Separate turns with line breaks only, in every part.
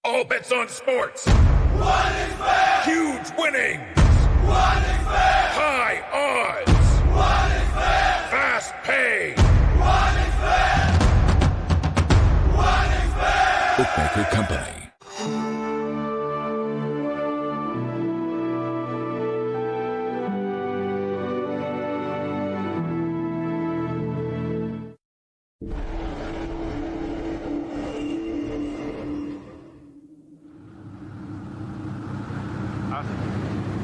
All bets on sports. One is fair. Huge winnings. One is fair. High odds. One is fair. Fast pay. One is fair. One is fair. Bookmaker Company.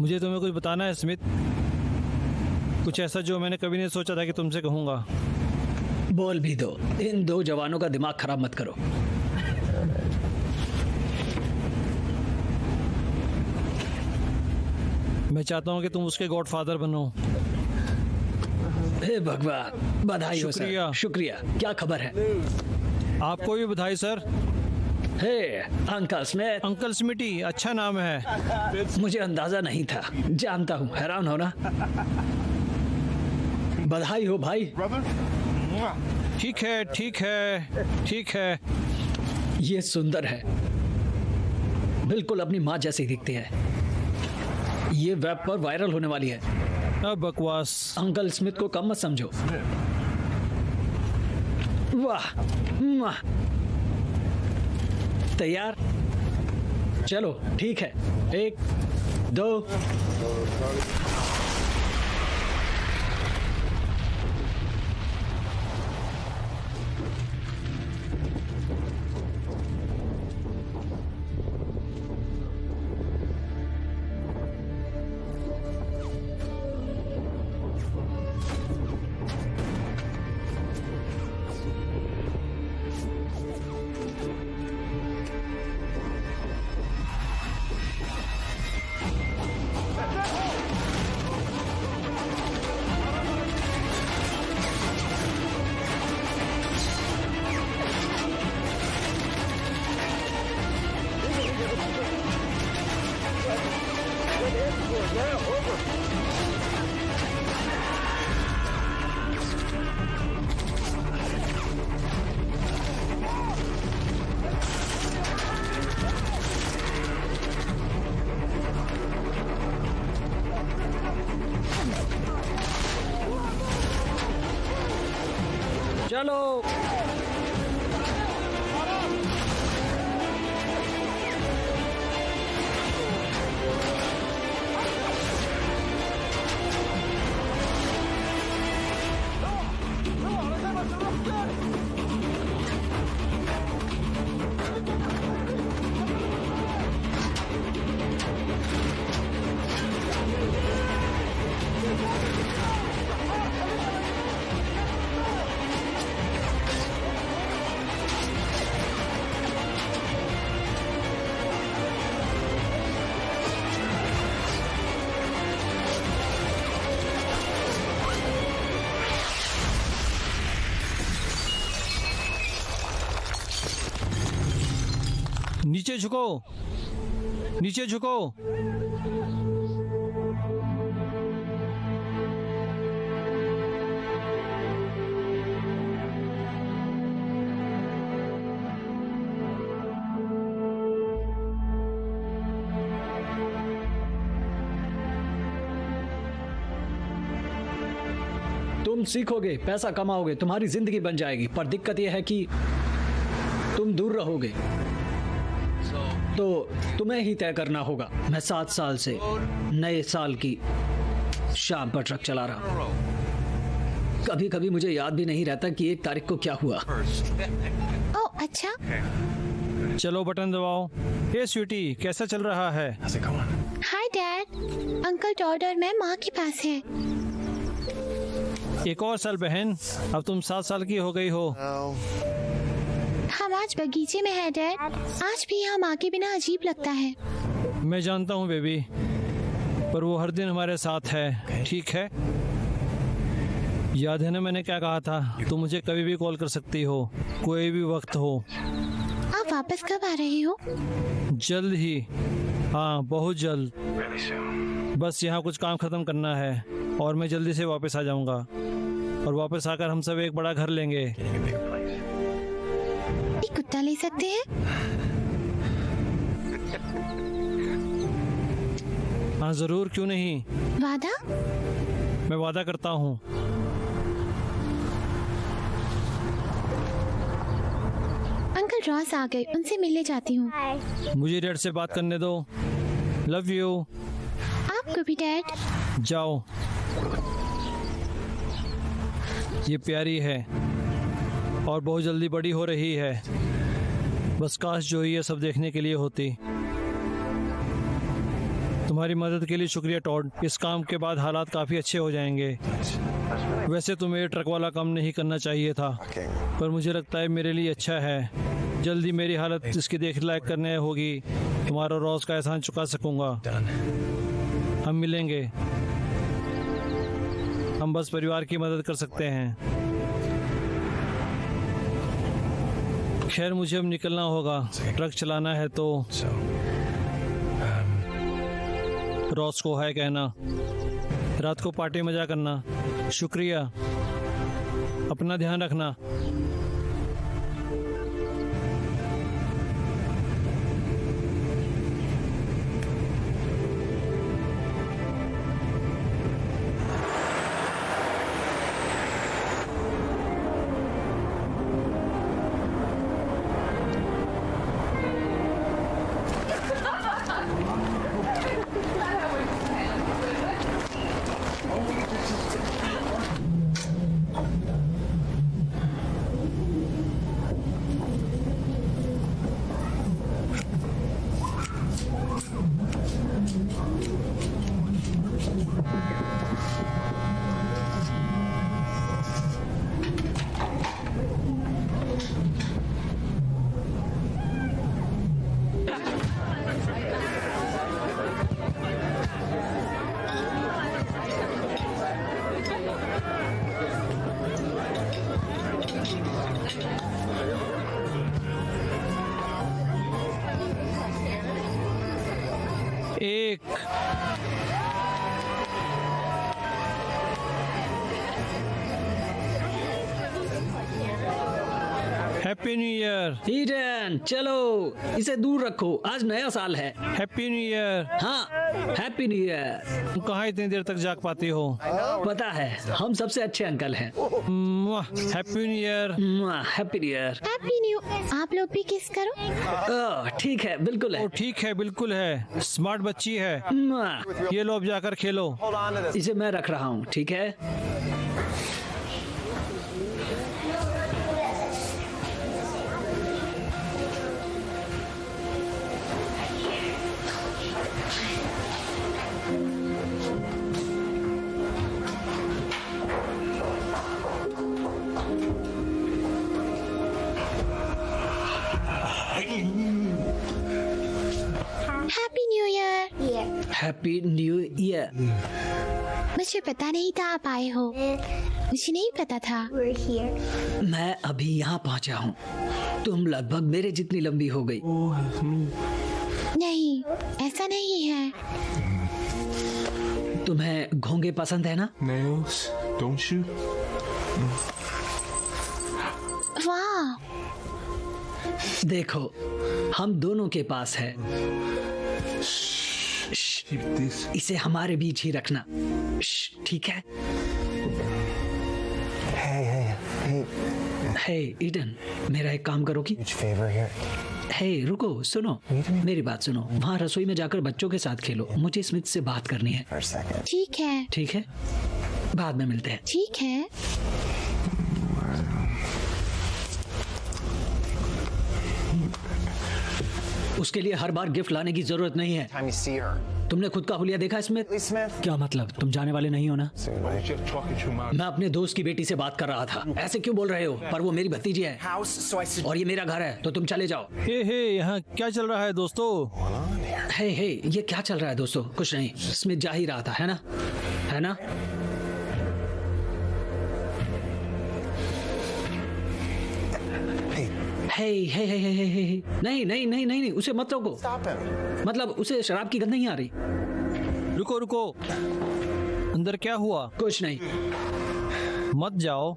मुझे तुम्हें कुछ बताना है Smith, कुछ ऐसा जो मैंने कभी नहीं सोचा था कि तुमसे कहूँगा।
बोल भी दो। इन दो जवानों का दिमाग खराब मत करो।
मैं चाहता हूँ कि तुम उसके गॉडफादर बनो।
हे भगवान, बधाई हो
शुक्रिया।
सर। शुक्रिया। क्या खबर है?
आपको भी बधाई सर।
हे अंकल स्मिथ।
अंकल स्मिटी अच्छा नाम है।
मुझे अंदाजा नहीं था। जानता हूँ, हैरान हो ना? बधाई हो भाई।
ब्रदर
ठीक है ठीक है ठीक है।
ये सुंदर है, बिल्कुल अपनी माँ जैसे दिखते हैं। ये वेब पर वायरल होने वाली है।
अब बकवास।
अंकल स्मिथ को कम मत समझो। वाह वाह। तैयार? चलो ठीक है। 1 2 चलो।
नीचे झुको, नीचे झुको।
तुम सीखोगे, पैसा कमाओगे, तुम्हारी जिंदगी बन जाएगी, पर दिक्कत यह है कि तुम दूर रहोगे। तो तुम्हें ही तय करना होगा। मैं 7 साल से नए साल की शाम पर ट्रक चला रहा हूँ। कभी कभी मुझे याद भी नहीं रहता कि 1 तारीख को क्या हुआ।
ओह अच्छा।
चलो बटन दबाओ। हे स्वीटी, कैसा चल रहा है?
Hi dad. अंकल टॉड और मैं माँ के पास हैं।
एक और साल बहन, अब तुम 7 साल की हो गई हो।
हम आज बगीचे में हैं डैड। आज भी यहाँ माँ के बिना अजीब लगता है।
मैं जानता हूँ बेबी। पर वो हर दिन हमारे साथ है, ठीक है? याद है ना मैंने क्या कहा था? तुम मुझे कभी भी कॉल कर सकती हो, कोई भी वक्त हो।
आप वापस कब आ रहे हो?
जल्द ही, हाँ बहुत जल्द।
Really soon.
बस यहाँ कुछ काम खत्म करना है और मैं जल्दी से वापस आ जाऊँगा। और वापस आकर हम सब एक बड़ा घर लेंगे।
Getting a big place.
एक कुत्ता ले सकते हैं?
हाँ जरूर, क्यों नहीं।
वादा?
मैं वादा करता हूँ।
अंकल रॉस आ गए, उनसे मिलने जाती हूँ।
मुझे डैड से बात करने दो। Love you.
आपको भी डैड।
जाओ। ये प्यारी है और बहुत जल्दी बड़ी हो रही है। बस काश जो ये सब देखने के लिए होती। तुम्हारी मदद के लिए शुक्रिया टॉड। इस काम के बाद हालात काफ़ी अच्छे हो जाएंगे। वैसे तुम्हें ट्रक वाला काम नहीं करना चाहिए था, पर मुझे लगता है मेरे लिए अच्छा है। जल्दी मेरी हालत इसकी देख लायक करने होगी। तुम्हारा रोज का एहसान चुका सकूंगा। हम मिलेंगे। हम बस परिवार की मदद कर सकते हैं। खैर मुझे अब निकलना होगा, ट्रक चलाना है तो
So,
रॉस को हाय कहना। रात को पार्टी मजा करना। शुक्रिया। अपना ध्यान रखना। एक हैप्पी न्यू ईयर।
ईडन चलो इसे दूर रखो, आज नया साल है।
Happy new year.
हाँ हैप्पी न्यू ईयर।
तुम कहाँ इतनी देर तक जाग पाती हो?
पता है हम सबसे अच्छे अंकल हैं।
Happy new year.
Happy new year.
Happy new. आप लोग भी किस करो।
ठीक है बिल्कुल
ओ
है।
ठीक है, बिल्कुल है। स्मार्ट बच्ची है। ये लो अब जाकर खेलो।
इसे मैं रख रहा हूँ, ठीक है।
Happy new year.
Happy new year.
मुझे पता नहीं था आप आए हो। मुझे नहीं पता था।
मैं अभी यहाँ पहुँचा हूँ। तुम लगभग मेरे जितनी लंबी हो गई।
नहीं, ऐसा नहीं है।
तुम्हें घोंगे पसंद है ना?
nails, don't you?
वाह,
देखो हम दोनों के पास है।
Keep this.
इसे हमारे बीच ही रखना, ठीक है? हे ईडन, मेरा एक काम करोगी?
favor here.
हे रुको, सुनो मेरी बात सुनो। वहाँ रसोई में जाकर बच्चों के साथ खेलो। मुझे स्मिथ से बात करनी है।
For a second.
ठीक है,
ठीक है, बाद में मिलते हैं।
ठीक है।
उसके लिए हर बार गिफ्ट लाने की जरूरत नहीं है।
Time you see her.
तुमने खुद का हुलिया देखा इसमें?
Lee Smith.
क्या मतलब, तुम जाने वाले नहीं हो ना?
I was just talking to my.
मैं अपने दोस्त की बेटी से बात कर रहा था। ऐसे क्यों बोल रहे हो? पर वो मेरी भतीजी है
House, so I said.
और ये मेरा घर है, तो तुम चले जाओ।
हे यहाँ क्या चल रहा है दोस्तों?
हे ये क्या चल रहा है दोस्तों? कुछ नहीं, स्मिथ जा ही रहा था, है ना? है ना? हे नहीं, उसे मत रोको। मतलब उसे शराब की गंध नहीं आ रही।
रुको, अंदर क्या हुआ?
कुछ नहीं।
मत जाओ।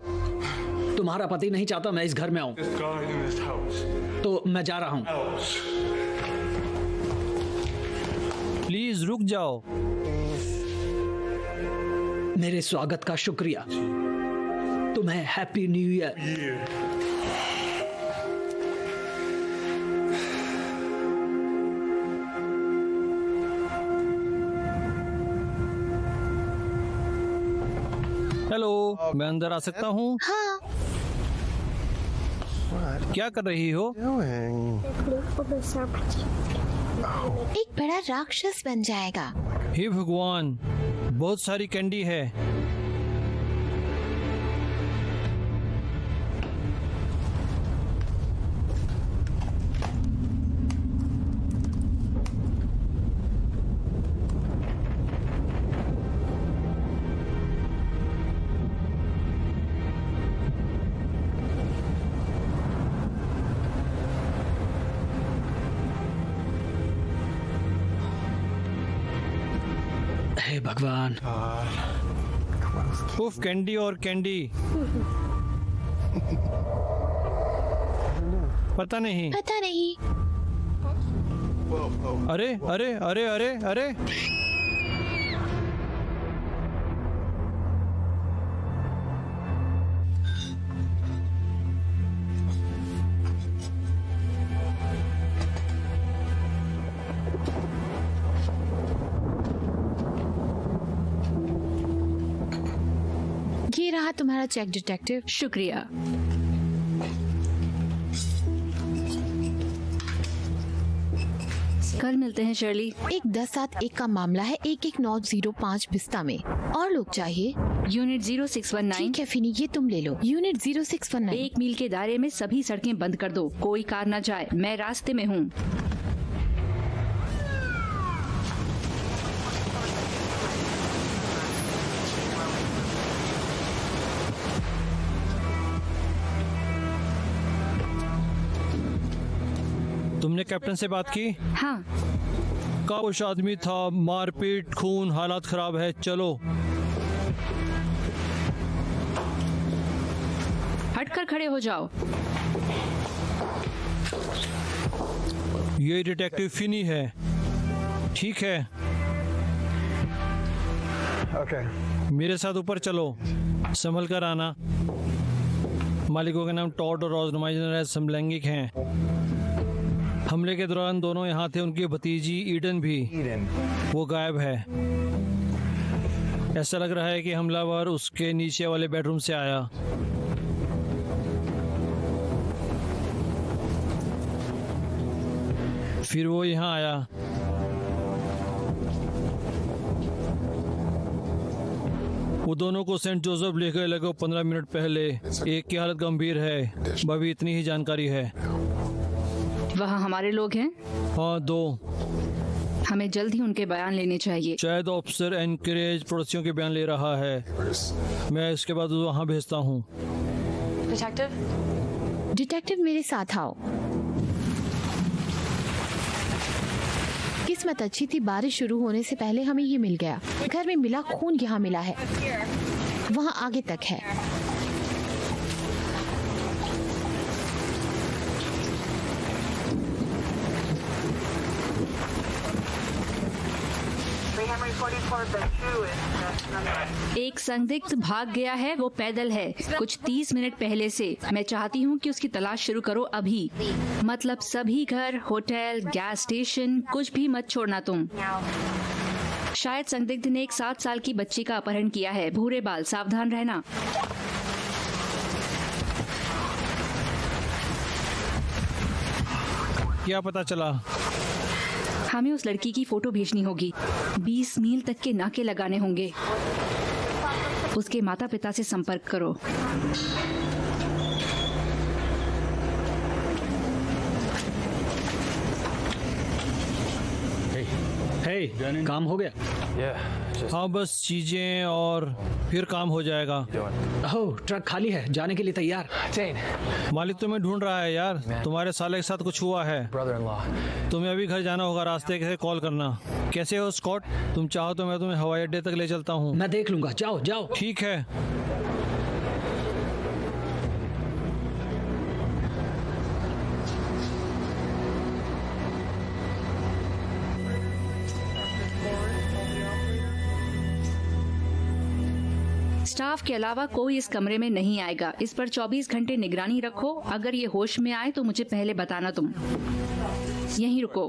तुम्हारा पति नहीं चाहता मैं इस घर में आऊं,
This guy in this house.
तो मैं जा रहा हूं।
Else.
प्लीज रुक जाओ।
मेरे स्वागत का शुक्रिया। तुम्हें हैप्पी न्यू ईयर।
हेलो, मैं अंदर आ सकता हूँ?
हाँ,
क्या कर रही हो?
एक बड़ा राक्षस बन जाएगा।
हे भगवान, बहुत सारी कैंडी है।
हे भगवान।
उफ, कैंडी और कैंडी। पता नहीं। अरे अरे अरे अरे अरे,
ये रहा तुम्हारा चेक डिटेक्टिव।
शुक्रिया। कल मिलते हैं शर्ली।
एक 10-7-1 का मामला है, 11905 बिस्ता में। और लोग चाहिए?
यूनिट 0619।
ठीक है फिनी, ये तुम ले लो। यूनिट 0619।
1 मील के दायरे में सभी सड़कें बंद कर दो, कोई कार न जाए। मैं रास्ते में हूँ।
तुमने कैप्टन से बात की?
हाँ,
काबुश आदमी था, मारपीट, खून, हालात खराब है। चलो।
हटकर खड़े हो जाओ।
ये डिटेक्टिव फिनी है। ठीक है, मेरे साथ ऊपर चलो, संभल कर आना। मालिकों के नाम टॉड और रोजनमाइजर समलैंगिक हैं। हमले के दौरान दोनों यहाँ थे, उनकी भतीजी ईडन भी। वो गायब है। ऐसा लग रहा है कि हमलावर उसके नीचे वाले बेडरूम से आया। फिर वो यहाँ आया। वो दोनों को सेंट जोसेफ लेकर लगे 15 मिनट पहले। एक की हालत गंभीर है, अभी इतनी ही जानकारी है।
वहाँ हमारे लोग हैं?
हाँ, 2।
हमें जल्द ही उनके बयान लेने चाहिए।
शायद ऑफिसर एनकरेज पड़ोसियों के बयान ले रहा है। मैं इसके बाद वहाँ भेजता हूँ।
डिटेक्टिव मेरे साथ आओ। किस्मत अच्छी थी, बारिश शुरू होने से पहले हमें ये मिल गया। घर में मिला खून यहाँ मिला है, वहाँ आगे तक है।
एक संदिग्ध भाग गया है, वो पैदल है, कुछ 30 मिनट पहले से। मैं चाहती हूँ कि उसकी तलाश शुरू करो अभी। मतलब सभी घर, होटल, गैस स्टेशन, कुछ भी मत छोड़ना तुम। शायद संदिग्ध ने एक 7 साल की बच्ची का अपहरण किया है। भूरे बाल, सावधान रहना।
क्या पता चला?
हमें उस लड़की की फोटो भेजनी होगी। 20 मील तक के नाके लगाने होंगे। उसके माता पिता से संपर्क करो।
हे, काम हो गया?
हाँ, बस चीजें और फिर काम हो जाएगा।
ओह, ट्रक खाली है, जाने के लिए तैयार।
मालिक तुम्हें ढूंढ रहा है यार, तुम्हारे साले के साथ कुछ हुआ है। तुम्हें अभी घर जाना होगा, रास्ते से कॉल करना। कैसे हो स्कॉट? तुम चाहो तो मैं तुम्हें हवाई अड्डे तक ले चलता हूँ।
मैं देख लूंगा, जाओ जाओ।
ठीक है।
स्टाफ के अलावा कोई इस कमरे में नहीं आएगा। इस पर 24 घंटे निगरानी रखो। अगर ये होश में आए तो मुझे पहले बताना। तुम यहीं रुको।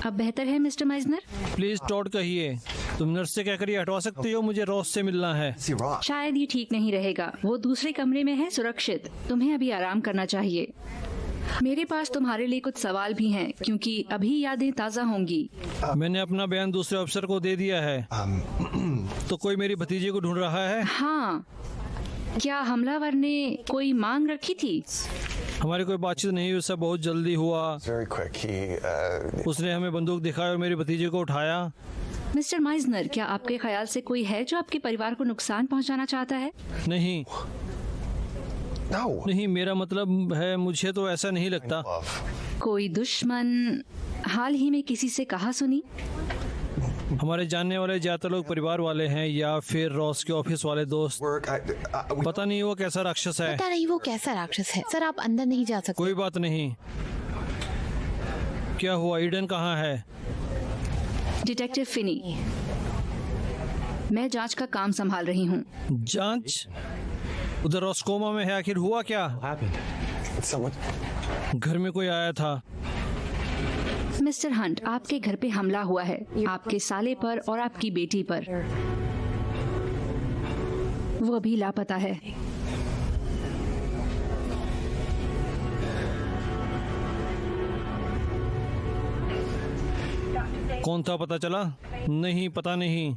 अब बेहतर है मिस्टर माइजनर?
प्लीज टॉड कहिए, तुम नर्स से कहकर ये हटवा सकती हो? मुझे रॉस से मिलना है।
शायद ये ठीक नहीं रहेगा। वो दूसरे कमरे में है, सुरक्षित। तुम्हें अभी आराम करना चाहिए। मेरे पास तुम्हारे लिए कुछ सवाल भी हैं, क्योंकि अभी यादें ताज़ा होंगी।
मैंने अपना बयान दूसरे अफसर को दे दिया है। तो कोई मेरी भतीजी को ढूंढ रहा है?
हाँ, क्या हमलावर ने कोई मांग रखी थी?
हमारी कोई बातचीत नहीं हुई, सब बहुत जल्दी हुआ। उसने हमें बंदूक दिखाई और मेरी भतीजी को उठाया।
मिस्टर माइजनर, क्या आपके ख्याल से कोई है जो आपके परिवार को नुकसान पहुंचाना चाहता है?
नहीं नहीं, मेरा मतलब है, मुझे तो ऐसा नहीं लगता।
कोई दुश्मन हाल ही में किसी से कहा सुनी?
हमारे जानने वाले ज्यादातर लोग परिवार वाले हैं या फिर रॉस के ऑफिस वाले दोस्त। पता नहीं वो कैसा राक्षस है।
पता नहीं वो कैसा राक्षस है। सर, आप अंदर नहीं जा सकते।
कोई बात नहीं। क्या हुआ? ईडन कहाँ है?
डिटेक्टिव फिनी, मैं जांच का काम संभाल रही हूँ।
जांच? उधर रॉस्कोमा में है। आखिर हुआ क्या? घर में कोई आया था।
मिस्टर हंट, आपके घर पे हमला हुआ है, आपके साले पर और आपकी बेटी पर। वो अभी लापता है।
कौन था पता चला? नहीं, पता नहीं।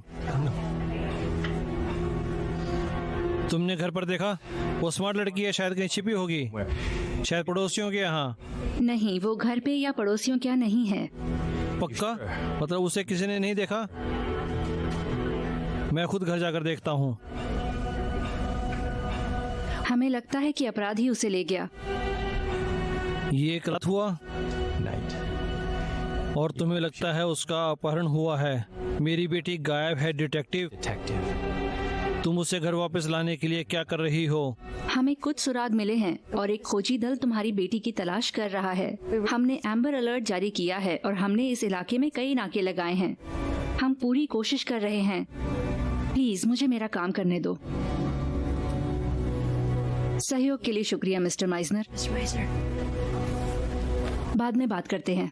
तुमने घर पर देखा? वो स्मार्ट लड़की है, शायद कहीं छिपी होगी, शायद पड़ोसियों के यहाँ।
नहीं, वो घर पे या पड़ोसियों के यहाँ नहीं है।
पक्का? मतलब उसे किसी ने नहीं देखा? मैं खुद घर जाकर देखता हूँ।
हमें लगता है कि अपराधी उसे ले गया।
ये एक रात हुआ और तुम्हें लगता है उसका अपहरण हुआ है? मेरी बेटी गायब है डिटेक्टिव। तुम उसे घर वापस लाने के लिए क्या कर रही हो?
हमें कुछ सुराग मिले हैं और एक खोजी दल तुम्हारी बेटी की तलाश कर रहा है। हमने एम्बर अलर्ट जारी किया है और हमने इस इलाके में कई नाके लगाए हैं। हम पूरी कोशिश कर रहे हैं। प्लीज मुझे मेरा काम करने दो। सहयोग के लिए शुक्रिया मिस्टर माइजनर। बाद में बात करते हैं।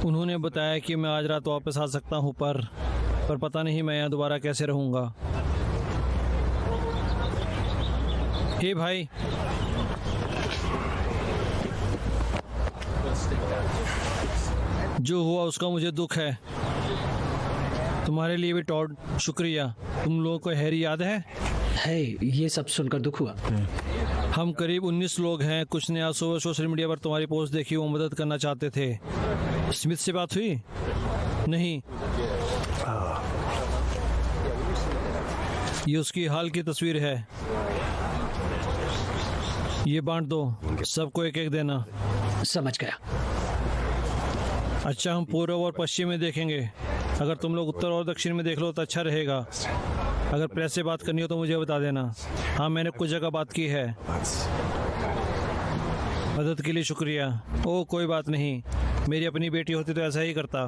उन्होंने बताया कि मैं आज रात वापस आ सकता हूँ, पर पता नहीं मैं यहाँ दोबारा कैसे रहूँगा। हे भाई, जो हुआ उसका मुझे दुख है। तुम्हारे लिए भी टॉड, शुक्रिया। तुम लोगों को हैरी याद है?
ये सब सुनकर दुख हुआ।
हम करीब 19 लोग हैं। कुछ ने आज सुबह सोशल मीडिया पर तुम्हारी पोस्ट देखी, वो मदद करना चाहते थे। स्मिथ से बात हुई? नहीं। ये उसकी हाल की तस्वीर है। ये बांट दो, सबको एक एक देना।
समझ गया।
अच्छा, हम पूर्व और पश्चिम में देखेंगे। अगर तुम लोग उत्तर और दक्षिण में देख लो तो अच्छा रहेगा। अगर प्रेस से बात करनी हो तो मुझे बता देना। हाँ, मैंने कुछ जगह बात की है। मदद के लिए शुक्रिया। ओह, कोई बात नहीं, मेरी अपनी बेटी होती तो ऐसा ही करता।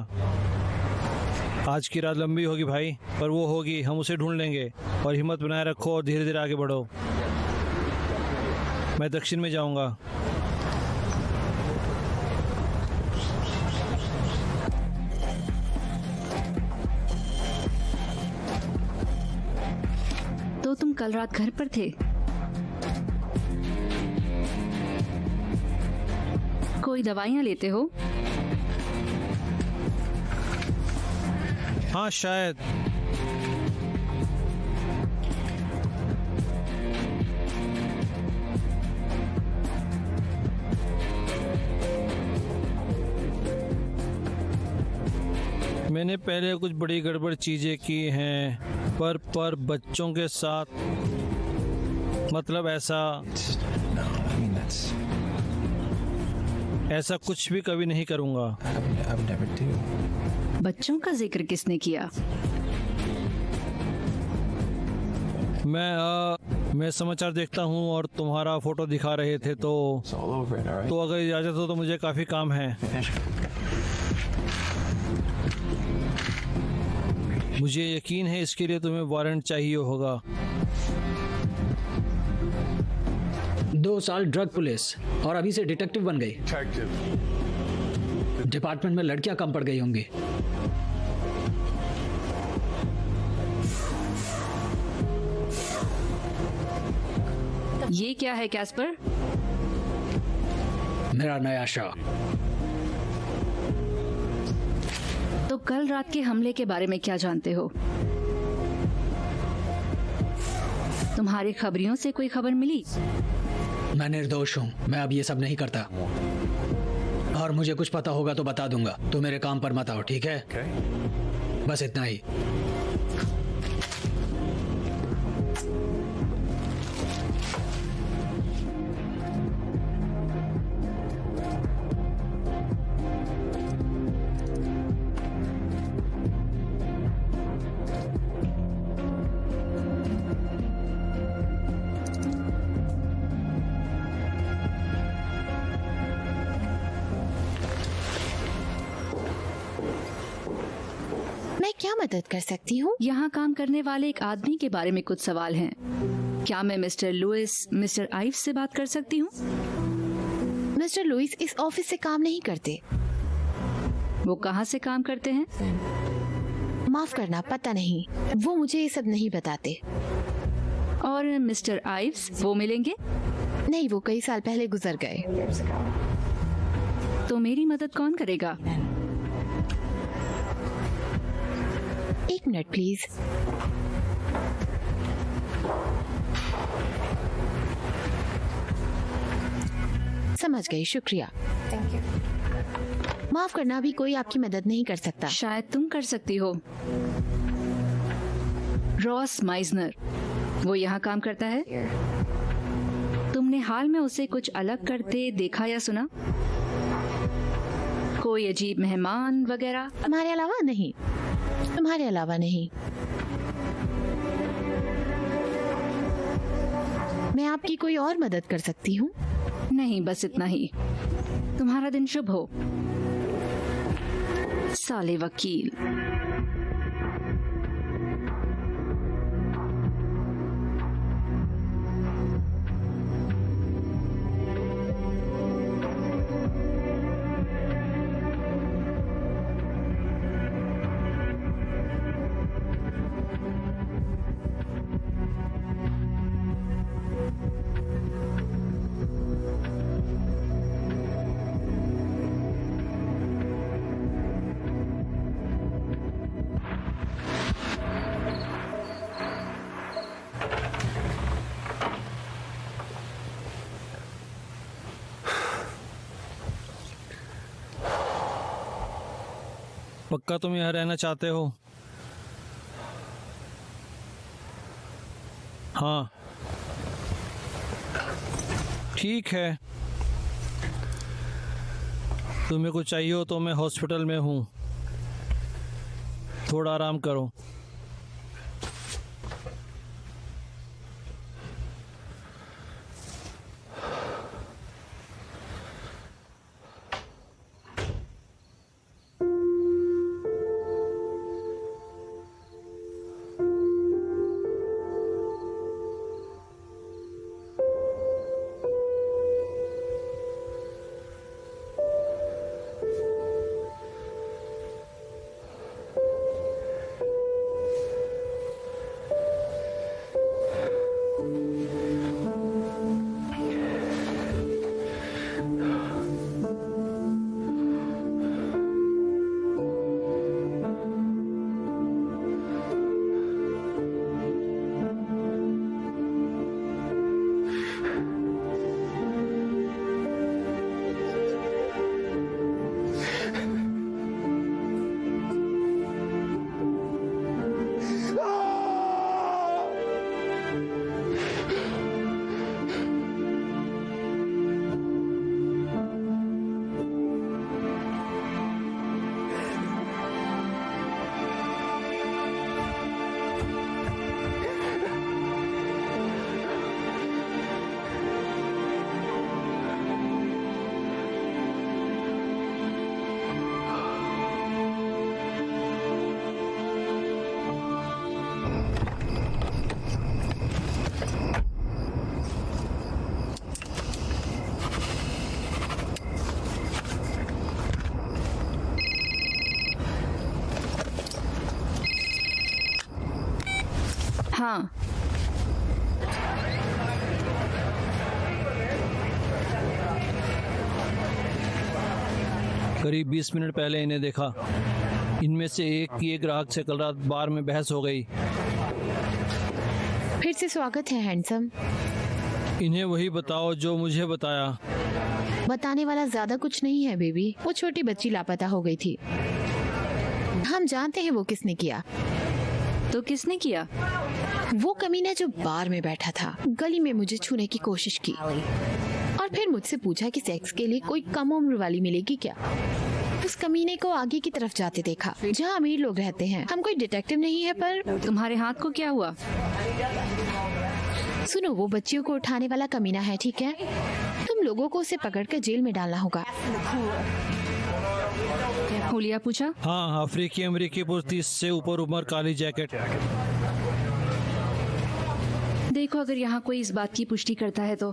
आज की रात लंबी होगी भाई, पर वो होगी, हम उसे ढूंढ लेंगे। और हिम्मत बनाए रखो और धीरे धीरे आगे बढ़ो। मैं दक्षिण में जाऊंगा।
तो तुम कल रात घर पर थे? कोई दवाइयाँ लेते हो?
हाँ, शायद। मैंने पहले कुछ बड़ी गड़बड़ चीजें की हैं, पर बच्चों के साथ, मतलब ऐसा कुछ भी कभी नहीं करूंगा।
बच्चों का जिक्र किसने किया?
मैं समाचार देखता हूँ और तुम्हारा फोटो दिखा रहे थे, तो अगर इजाजत हो तो मुझे काफी काम है। मुझे यकीन है इसके लिए तुम्हें वारंट चाहिए होगा।
2 साल ड्रग पुलिस और अभी से डिटेक्टिव बन गई। डिपार्टमेंट में लड़कियां कम पड़ गई होंगी।
ये क्या है कैस्पर?
मेरा नया शो।
तो कल रात के हमले के बारे में क्या जानते हो? तुम्हारी खबरियों से कोई खबर मिली?
मैं निर्दोष हूँ, मैं अब ये सब नहीं करता। और मुझे कुछ पता होगा तो बता दूंगा। तो मेरे काम पर मत आओ, ठीक है? बस इतना ही।
मैं क्या मदद कर सकती हूँ?
यहाँ काम करने वाले एक आदमी के बारे में कुछ सवाल हैं। क्या मैं मिस्टर लुइस, मिस्टर आइव्स से बात कर सकती हूँ?
मिस्टर लुइस इस ऑफिस से काम नहीं करते।
वो कहाँ से काम करते हैं?
माफ करना, पता नहीं, वो मुझे ये सब नहीं बताते।
और मिस्टर आइव्स, वो मिलेंगे?
नहीं, वो कई साल पहले गुजर गए।
तो मेरी मदद कौन करेगा?
1 मिनट प्लीज। समझ गई, शुक्रिया। माफ करना, अभी कोई आपकी मदद नहीं कर सकता।
शायद तुम कर सकती हो। रॉस माइजनर, वो यहाँ काम करता है। तुमने हाल में उसे कुछ अलग करते देखा या सुना? कोई अजीब मेहमान वगैरह?
तुम्हारे अलावा नहीं, तुम्हारे अलावा नहीं। मैं आपकी कोई और मदद कर सकती हूँ?
नहीं, बस इतना ही। तुम्हारा दिन शुभ हो, साले वकील।
पक्का तुम यहाँ रहना चाहते हो? हाँ। ठीक है, तुम्हें कुछ चाहिए हो तो मैं हॉस्पिटल में हूँ, थोड़ा आराम करो।
हाँ,
करीब 20 मिनट पहले इन्हें देखा। इनमें से एक की एक ग्राहक से कल रात बार में बहस हो गई।
फिर से स्वागत है हैंडसम।
इन्हें वही बताओ जो मुझे बताया।
बताने वाला ज्यादा कुछ नहीं है बेबी, वो छोटी बच्ची लापता हो गई थी। हम जानते हैं वो किसने किया।
तो किसने किया?
वो कमीना जो बार में बैठा था, गली में मुझे छूने की कोशिश की और फिर मुझसे पूछा कि सेक्स के लिए कोई कम उम्र वाली मिलेगी क्या। उस कमीने को आगे की तरफ जाते देखा जहाँ अमीर लोग रहते हैं। हम कोई डिटेक्टिव नहीं है, पर
तुम्हारे हाथ को क्या हुआ?
सुनो, वो बच्चियों को उठाने वाला कमीना है, ठीक है? तुम लोगों को उसे पकड़कर जेल में डालना होगा।
हुलिया पूछा।
हाँ, अफ्रीकी अमेरिकी पुरुष 30 से ऊपर उम्र, काली जैकेट।
देखो, अगर यहाँ कोई इस बात की पुष्टि करता है तो।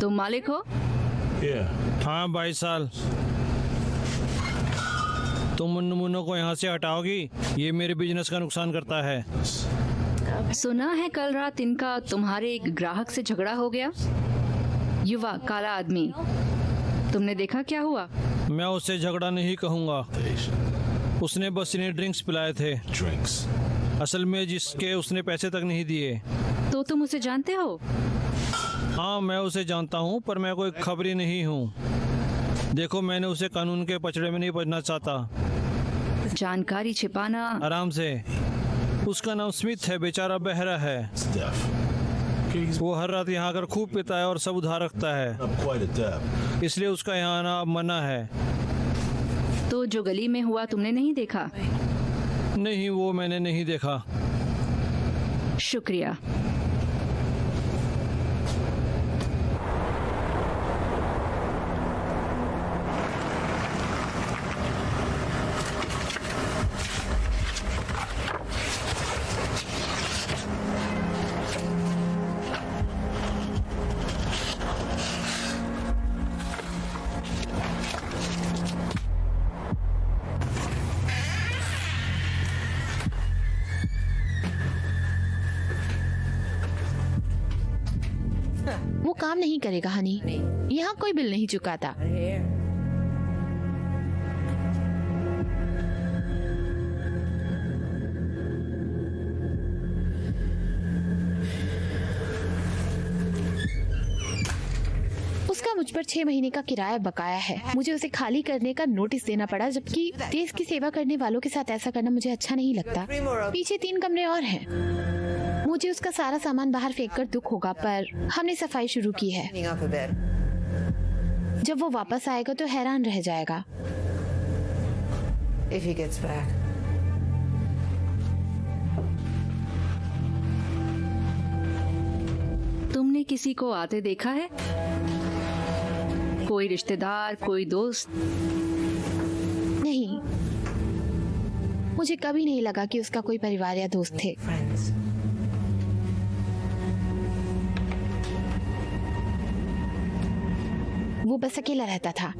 तुम मालिक हो?
हाँ, 22 साल। तुम उन नमूनों को यहाँ से हटाओगी? ये मेरे बिजनेस का नुकसान करता है।
सुना है कल रात इनका तुम्हारे एक ग्राहक से झगड़ा हो गया। युवा काला आदमी, तुमने देखा क्या हुआ?
मैं उससे झगड़ा नहीं कहूँगा, उसने बस इन्हें ड्रिंक्स पिलाए थे। असल में जिसके उसने पैसे तक नहीं दिए।
तो तुम उसे जानते हो?
हाँ, मैं उसे जानता हूँ, पर मैं कोई खबरी नहीं हूँ। देखो, मैंने उसे कानून के पचड़े में नहीं पड़ना चाहता।
जानकारी छिपाना।
आराम से। उसका नाम स्मिथ है, बेचारा बहरा है। वो हर रात यहाँ आकर खूब पीता है और सब उधार रखता है, इसलिए उसका यहाँ आना मना है।
तो जो गली में हुआ तुमने नहीं देखा?
नहीं, वो मैंने नहीं देखा।
शुक्रिया।
वो काम नहीं करेगा हनी, यहाँ कोई बिल नहीं चुकाता। उसका मुझ मुझ पर 6 महीने का किराया बकाया है। मुझे उसे खाली करने का नोटिस देना पड़ा, जबकि देश की सेवा करने वालों के साथ ऐसा करना मुझे अच्छा नहीं लगता। पीछे 3 कमरे और हैं। मुझे उसका सारा सामान बाहर फेंककर दुख होगा, पर हमने सफाई शुरू की है। जब वो वापस आएगा तो हैरान रह जाएगा।
तुमने किसी को आते देखा है? कोई रिश्तेदार, कोई दोस्त?
नहीं, मुझे कभी नहीं लगा कि उसका कोई परिवार या दोस्त थे। वो बस अकेला रहता था।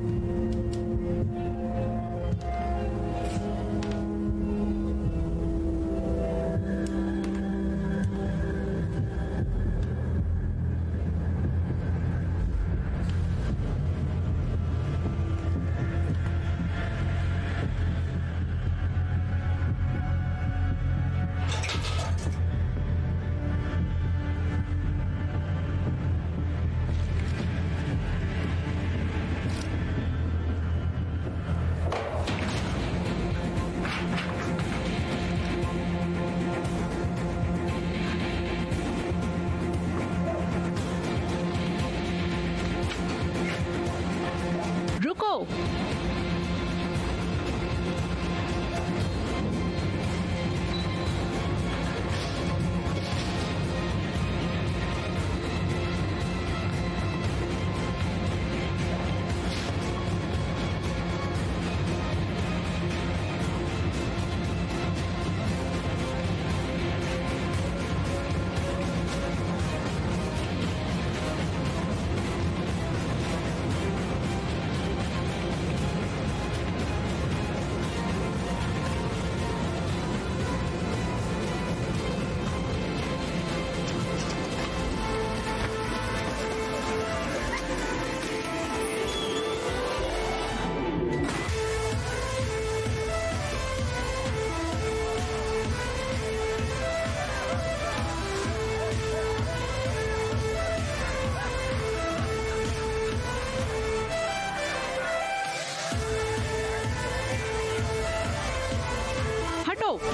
रुको!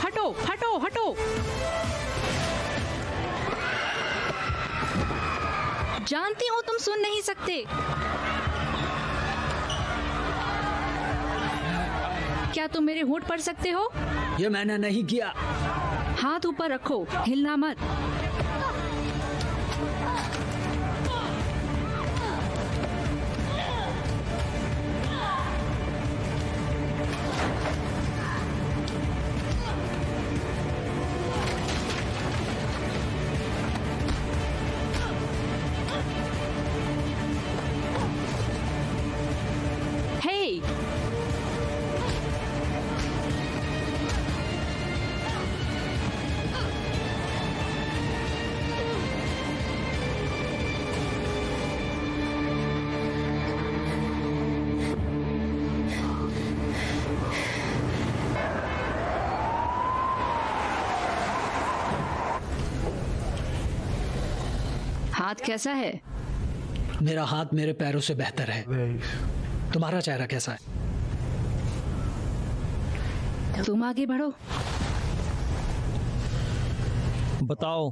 हटो, हटो, हटो! जानती हूँ तुम सुन नहीं सकते। क्या तुम मेरे होंठ पढ़ सकते हो?
ये मैंने नहीं किया।
हाथ ऊपर रखो, हिलना मत। हाथ कैसा है?
मेरा हाथ मेरे पैरों से बेहतर है। तुम्हारा चेहरा कैसा है?
तुम आगे बढ़ो।
बताओ।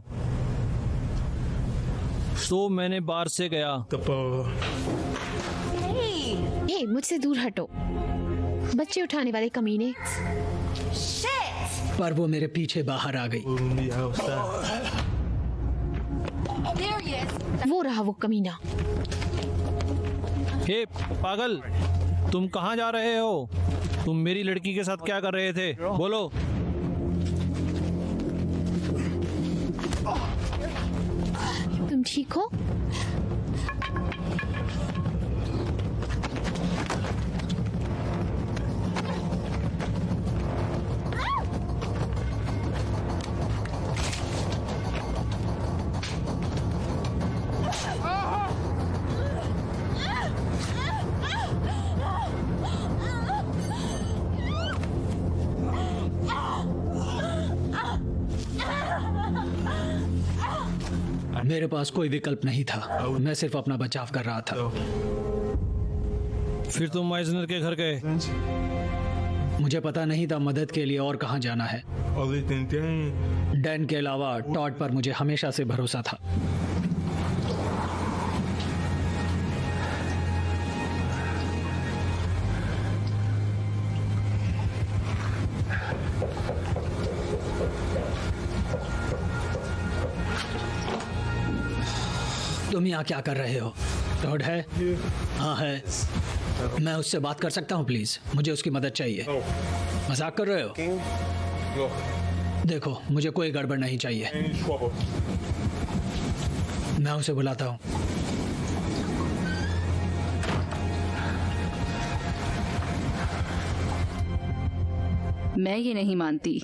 तो मैंने बार से गया।
हे, मुझसे दूर हटो, बच्चे उठाने वाले कमीने।
पर वो मेरे पीछे बाहर आ गई।
वो रहा वो कमीना।
हे पागल, तुम कहाँ जा रहे हो? तुम मेरी लड़की के साथ क्या कर रहे थे? बोलो।
तुम ठीक हो?
मेरे पास कोई विकल्प नहीं था, मैं सिर्फ अपना बचाव कर रहा था।
फिर तुम माइजनर के घर गए?
मुझे पता नहीं था मदद के लिए और कहाँ जाना है।
Other than that,
डैन के अलावा टॉड पर मुझे हमेशा से भरोसा था। तुम यहाँ क्या कर रहे हो? टॉड है? हाँ है। मैं उससे बात कर सकता हूँ प्लीज? मुझे उसकी मदद चाहिए। मजाक कर रहे हो?
look,
देखो, मुझे कोई गड़बड़ नहीं चाहिए।
any trouble.
मैं उसे बुलाता हूँ।
मैं ये नहीं मानती।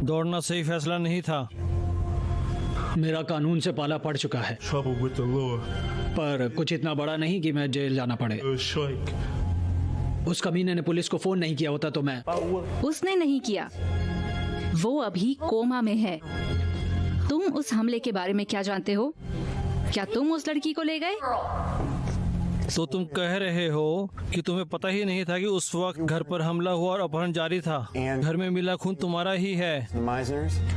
दौड़ना सही फैसला नहीं था।
मेरा कानून से पाला पड़ चुका है,
Trouble with the law.
पर कुछ इतना बड़ा नहीं कि मैं जेल जाना पड़े।
It was Shrike.
उस कमीने ने पुलिस को फोन नहीं किया होता तो मैं।
उसने नहीं किया, वो अभी कोमा में है। तुम उस हमले के बारे में क्या जानते हो? क्या तुम उस लड़की को ले गए?
तो तुम कह रहे हो कि तुम्हें पता ही नहीं था कि उस वक्त घर पर हमला हुआ और अपहरण जारी था। घर में मिला खून तुम्हारा ही है।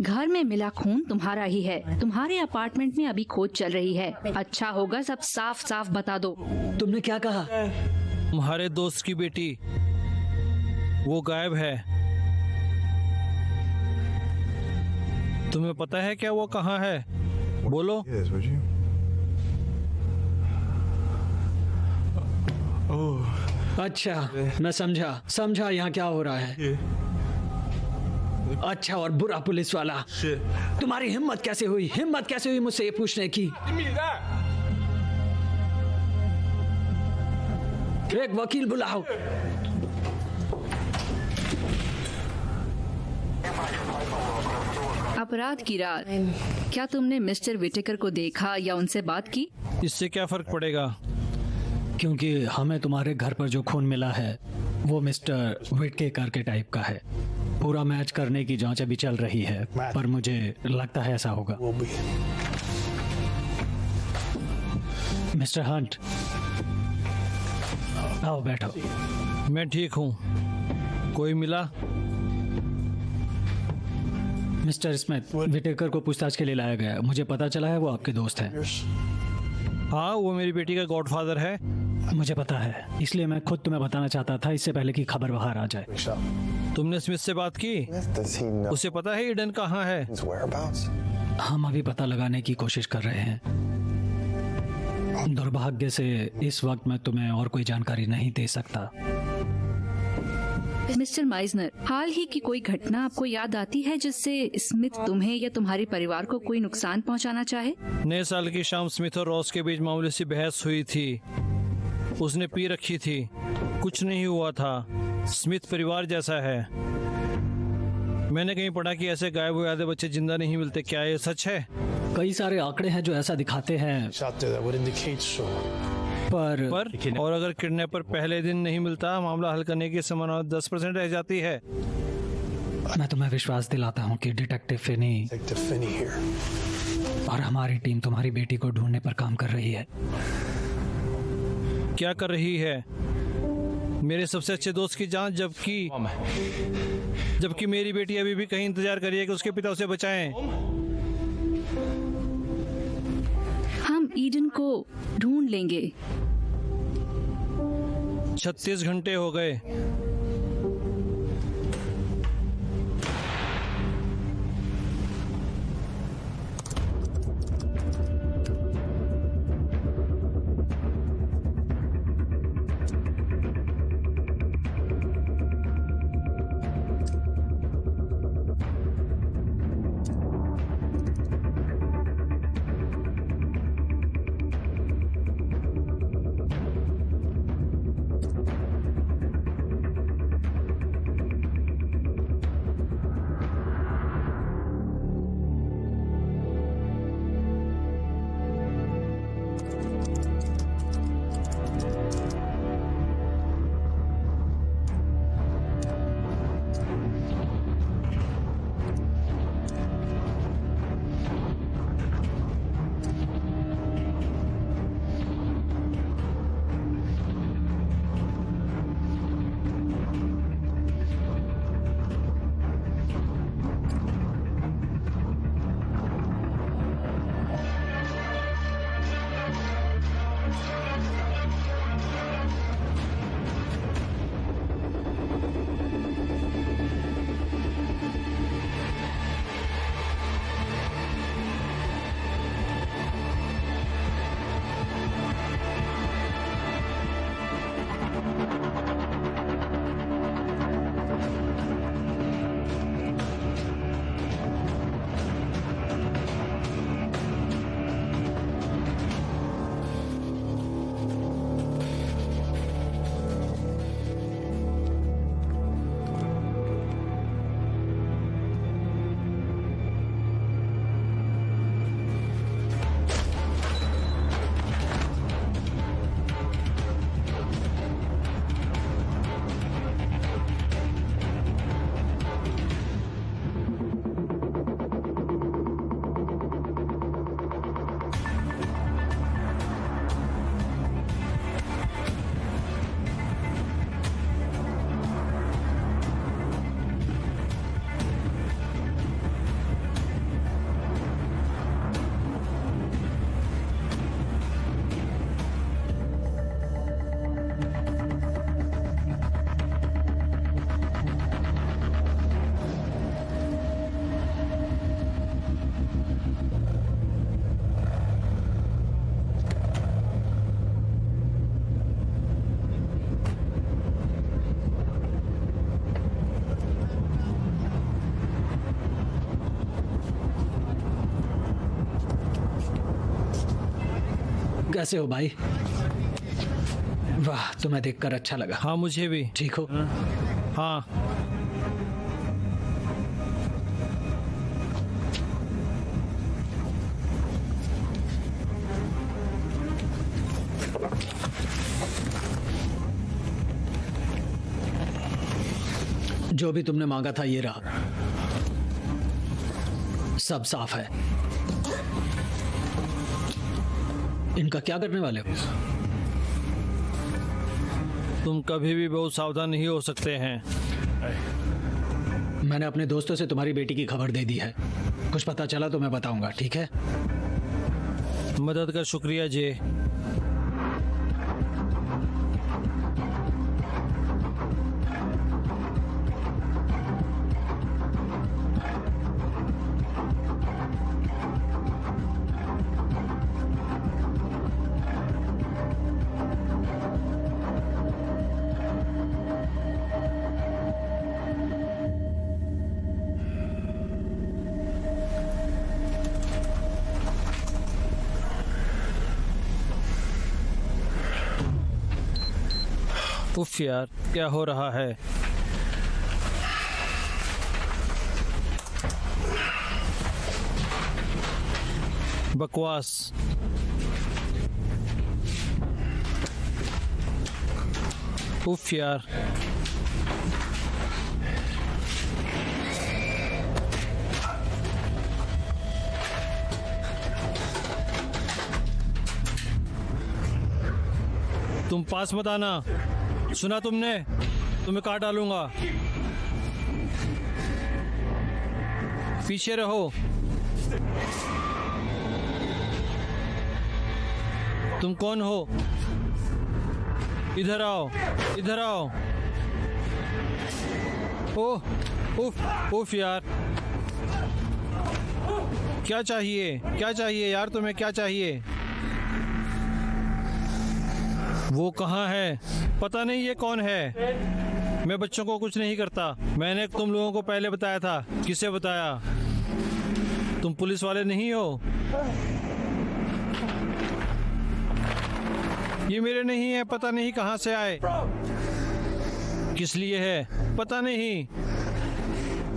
घर में मिला खून तुम्हारा ही है। तुम्हारे अपार्टमेंट में अभी खोज चल रही है। अच्छा होगा सब साफ साफ बता दो।
तुमने क्या कहा?
तुम्हारे दोस्त की बेटी वो गायब है। तुम्हें पता है क्या वो कहाँ है? बोलो।
Yes, would you? Oh,
अच्छा, मैं समझा यहाँ क्या हो रहा है।
yeah.
अच्छा, और बुरा पुलिस वाला।
Shit.
तुम्हारी हिम्मत कैसे हुई मुझसे ये पूछने की?
Give me that.
एक वकील बुलाओ।
अपराध की रात, क्या तुमने मिस्टर विटेकर को देखा या उनसे बात की?
इससे क्या फर्क पड़ेगा?
क्योंकि हमें तुम्हारे घर पर जो खून मिला है वो मिस्टर विटकेकर के टाइप का है। पूरा मैच करने की जांच अभी चल रही है, पर मुझे लगता है ऐसा होगा।
Will be.
मिस्टर हंट, आओ बैठो।
मैं ठीक हूँ। कोई मिला?
मिस्टर स्मिथ, विटेकर को पूछताछ के लिए लाया गया। मुझे पता चला है वो आपके दोस्त हैं।
हाँ, वो मेरी बेटी का गॉडफादर है।
मुझे पता है, इसलिए मैं खुद तुम्हें बताना चाहता था इससे पहले कि खबर बाहर आ जाए।
तुमने स्मिथ से बात की?
Does he know
उसे पता है ईडन कहाँ है?
his whereabouts?
हम अभी पता लगाने की कोशिश कर रहे हैं। दुर्भाग्य से इस वक्त मैं तुम्हें और कोई जानकारी नहीं दे सकता।
मिस्टर माइजनर, हाल ही की कोई घटना आपको याद आती है जिससे स्मिथ तुम्हें या तुम्हारे परिवार को कोई नुकसान पहुंचाना चाहे?
नए साल की शाम स्मिथ और रॉस के बीच मामूली सी बहस हुई थी। उसने पी रखी थी। कुछ नहीं हुआ था। स्मिथ परिवार जैसा है। मैंने कहीं पढ़ा कि ऐसे गायब हुए आधे बच्चे जिंदा नहीं मिलते। क्या ये सच है?
कई सारे आंकड़े हैं जो ऐसा दिखाते हैं,
Out there that would indicate so.
पर
और अगर किडनैपर पहले दिन नहीं मिलता, मामला हल करने की संभावना 10% रह जाती है।
मैं तुम्हें विश्वास दिलाता हूँ कि detective Finney
Detective Finney here.
और हमारी टीम तुम्हारी बेटी को ढूंढने पर काम कर रही है।
क्या कर रही है? मेरे सबसे अच्छे दोस्त की जान, जबकि मेरी बेटी अभी भी कहीं इंतजार कर रही है कि उसके पिता उसे बचाएं।
हम ईडन को ढूंढ लेंगे।
36 घंटे हो गए।
कैसे हो भाई? वाह, तुम्हें देखकर अच्छा लगा।
हाँ मुझे भी।
ठीक हो?
हाँ।
जो भी तुमने मांगा था ये रहा, सब साफ है। इनका क्या करने वाले हो?
तुम कभी भी बहुत सावधान नहीं हो सकते हैं।
मैंने अपने दोस्तों से तुम्हारी बेटी की खबर दे दी है। कुछ पता चला तो मैं बताऊंगा, ठीक है?
मदद कर शुक्रिया जे। उफ यार, क्या हो रहा है? बकवास। उफ यार। तुम पास मत आना, सुना तुमने? तुम्हें काट डालूंगा। पीछे रहो। तुम कौन हो? इधर आओ, इधर आओ। ओह, उफ उफ यार। क्या चाहिए? क्या चाहिए यार? तुम्हें क्या चाहिए? वो कहाँ है? पता नहीं ये कौन है। मैं बच्चों को कुछ नहीं करता। मैंने तुम लोगों को पहले बताया था। किसे बताया? तुम पुलिस वाले नहीं हो। ये मेरे नहीं है, पता नहीं कहाँ से आए। किस लिए है पता नहीं।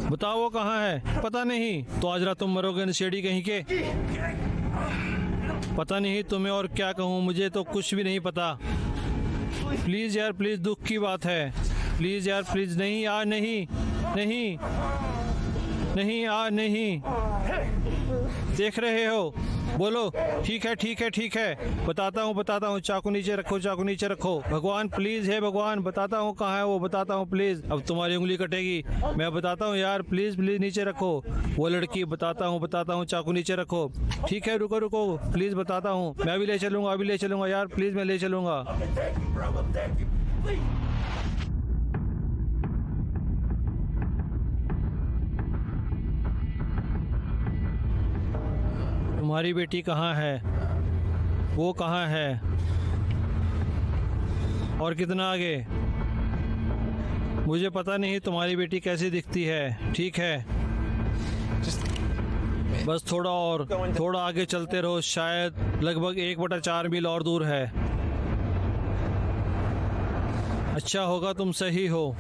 बताओ वो कहाँ है? पता नहीं। तो आज रात तुम मरोगे नशेड़ी कहीं के। पता नहीं तुम्हें और क्या कहूँ, मुझे तो कुछ भी नहीं पता। प्लीज यार, प्लीज, दुख की बात है। प्लीज यार, प्लीज। नहीं यार, नहीं नहीं नहीं यार, नहीं। देख रहे हो? बोलो। ठीक है, ठीक है, ठीक है, बताता हूँ, बताता हूँ। चाकू नीचे रखो, चाकू नीचे रखो। भगवान प्लीज है, भगवान बताता हूँ कहाँ है वो, बताता हूँ प्लीज। अब तुम्हारी उंगली कटेगी, मैं बताता हूँ यार, प्लीज प्लीज नीचे रखो। वो लड़की, बताता हूँ, चाकू नीचे रखो। ठीक है, रुको रुको, प्लीज बताता हूँ। मैं अभी ले चलूंगा, अभी ले चलूंगा यार, प्लीज मैं ले चलूंगा। तुम्हारी बेटी कहाँ है? वो कहाँ है? और कितना आगे? मुझे पता नहीं तुम्हारी बेटी कैसी दिखती है। ठीक है, बस थोड़ा और, थोड़ा आगे चलते रहो। शायद लगभग 1/4 मील और दूर है। अच्छा होगा तुम सही हो।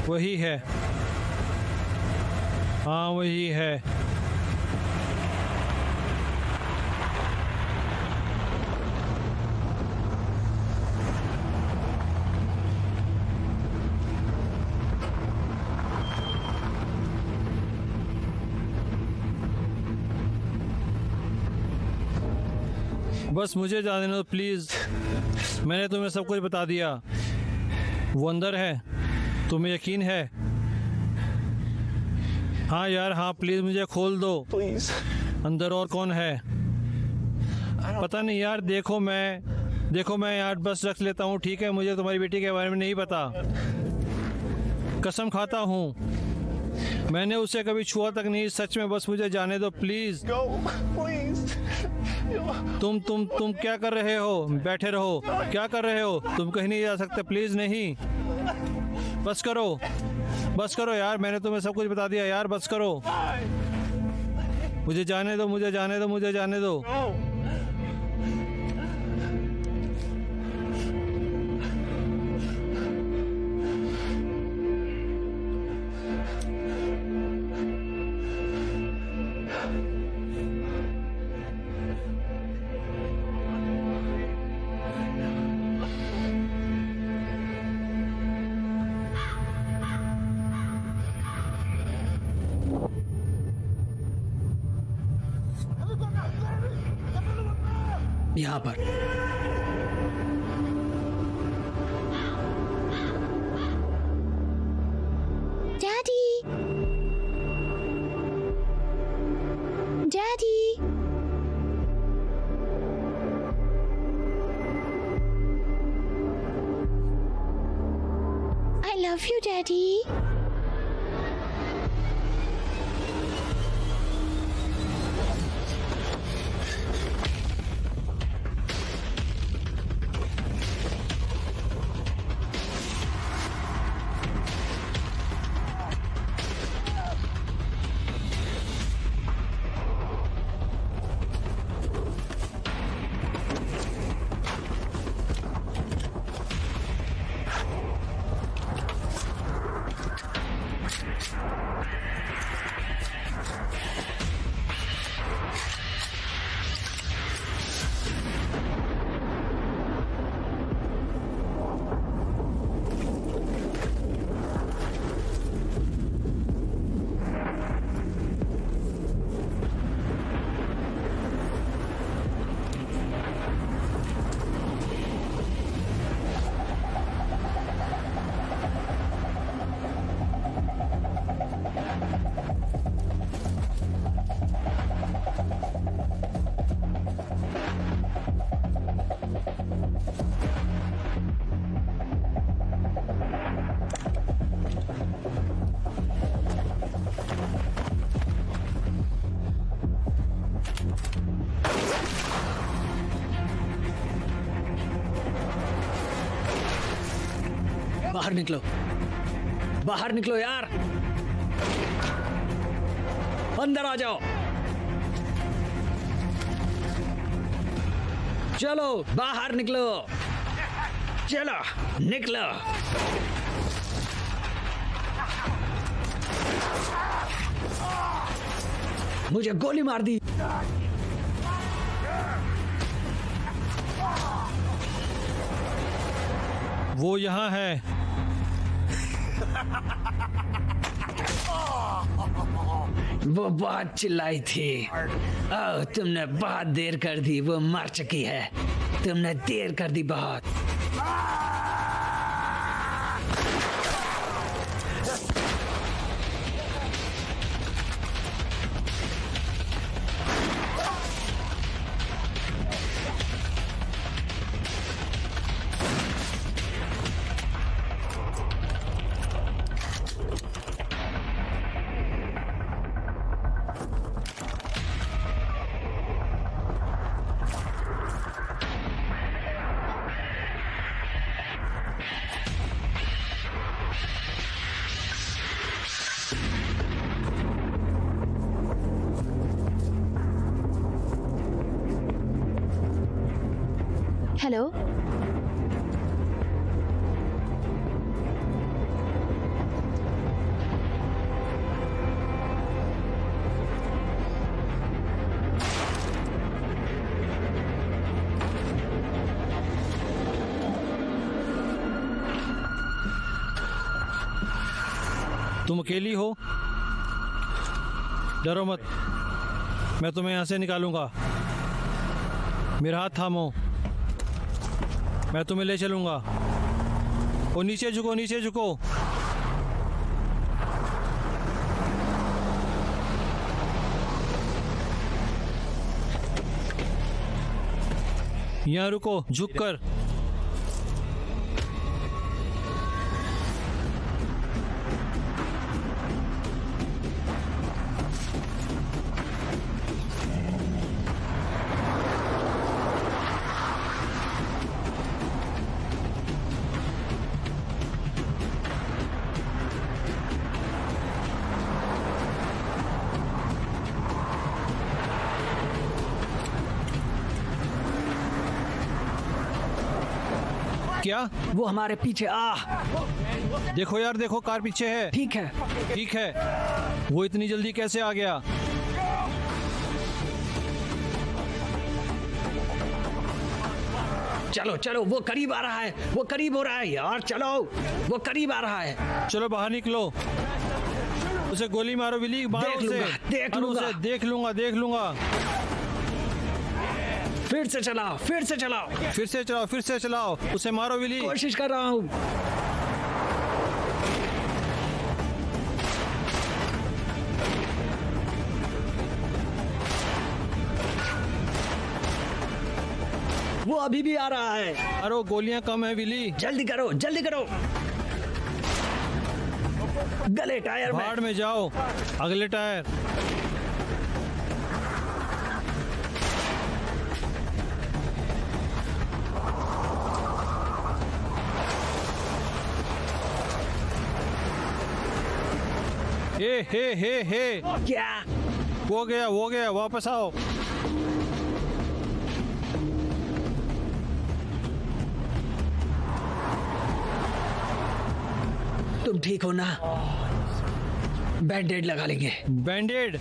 वही है, हाँ वही है। बस मुझे जाने दो प्लीज। मैंने तुम्हें सब कुछ बता दिया। वो अंदर है, तुम्हें यकीन है? हाँ यार, हाँ प्लीज मुझे खोल दो।
Please.
अंदर और कौन है? पता नहीं यार। देखो मैं यार बस रख लेता हूँ। ठीक है, मुझे तुम्हारी बेटी के बारे में नहीं पता। कसम खाता हूँ, मैंने उसे कभी छुआ तक नहीं। सच में, बस मुझे जाने दो प्लीज।
Go, please.
तुम क्या कर रहे हो? बैठे रहो। क्या कर रहे हो? तुम कहीं नहीं जा सकते। प्लीज नहीं। बस करो, बस करो यार, मैंने तुम्हें सब कुछ बता दिया यार, बस करो।
मुझे जाने दो, मुझे जाने दो, मुझे जाने दो।
यहाँ पर।
Daddy, daddy, I love you, daddy.
बाहर निकलो, बाहर निकलो यार, अंदर आ जाओ। चलो बाहर निकलो, चलो निकलो। मुझे गोली मार दी।
वो यहाँ है।
वो बहुत चिल्लाई थी। ओह, तुमने बहुत देर कर दी, वो मर चुकी है। तुमने देर कर दी बहुत।
हेलो,
तुम अकेली हो? डरो मत, मैं तुम्हें यहाँ से निकालूंगा। मेरा हाथ थामो, मैं तुम्हें ले चलूंगा। ओ नीचे झुको, नीचे झुको। यहाँ रुको, झुक कर। क्या?
वो हमारे पीछे आ।
देखो यार, देखो कार पीछे है।
ठीक है।
ठीक है, वो इतनी जल्दी कैसे आ गया?
चलो चलो, वो करीब आ रहा है, वो करीब हो रहा है यार, चलो वो करीब आ रहा है।
चलो बाहर निकलो, उसे गोली मारो विली, मारो
देख
उसे।
लूंगा, देख
अरे
लूंगा।
उसे देख लूंगा, देख लूंगा।
फिर से चलाओ, फिर से चलाओ।
फिर से चलाओ, फिर से चलाओ, उसे मारो विली।
कोशिश कर रहा हूँ। वो अभी भी आ रहा है।
अरे वो गोलियां कम है विली।
जल्दी करो, जल्दी करो। गले टायर में।
भाड़ में जाओ, अगले टायर। हे
क्या?
हो गया, वापस आओ।
तुम ठीक हो ना? बैंडेड लगा लेंगे।
बैंडेड?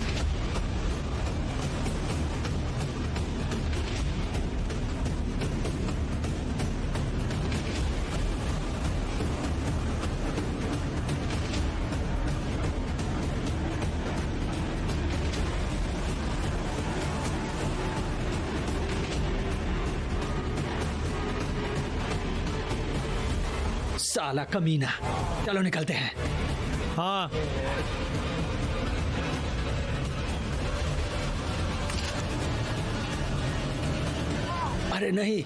साला कमीना। चलो निकलते हैं।
हाँ,
अरे नहीं,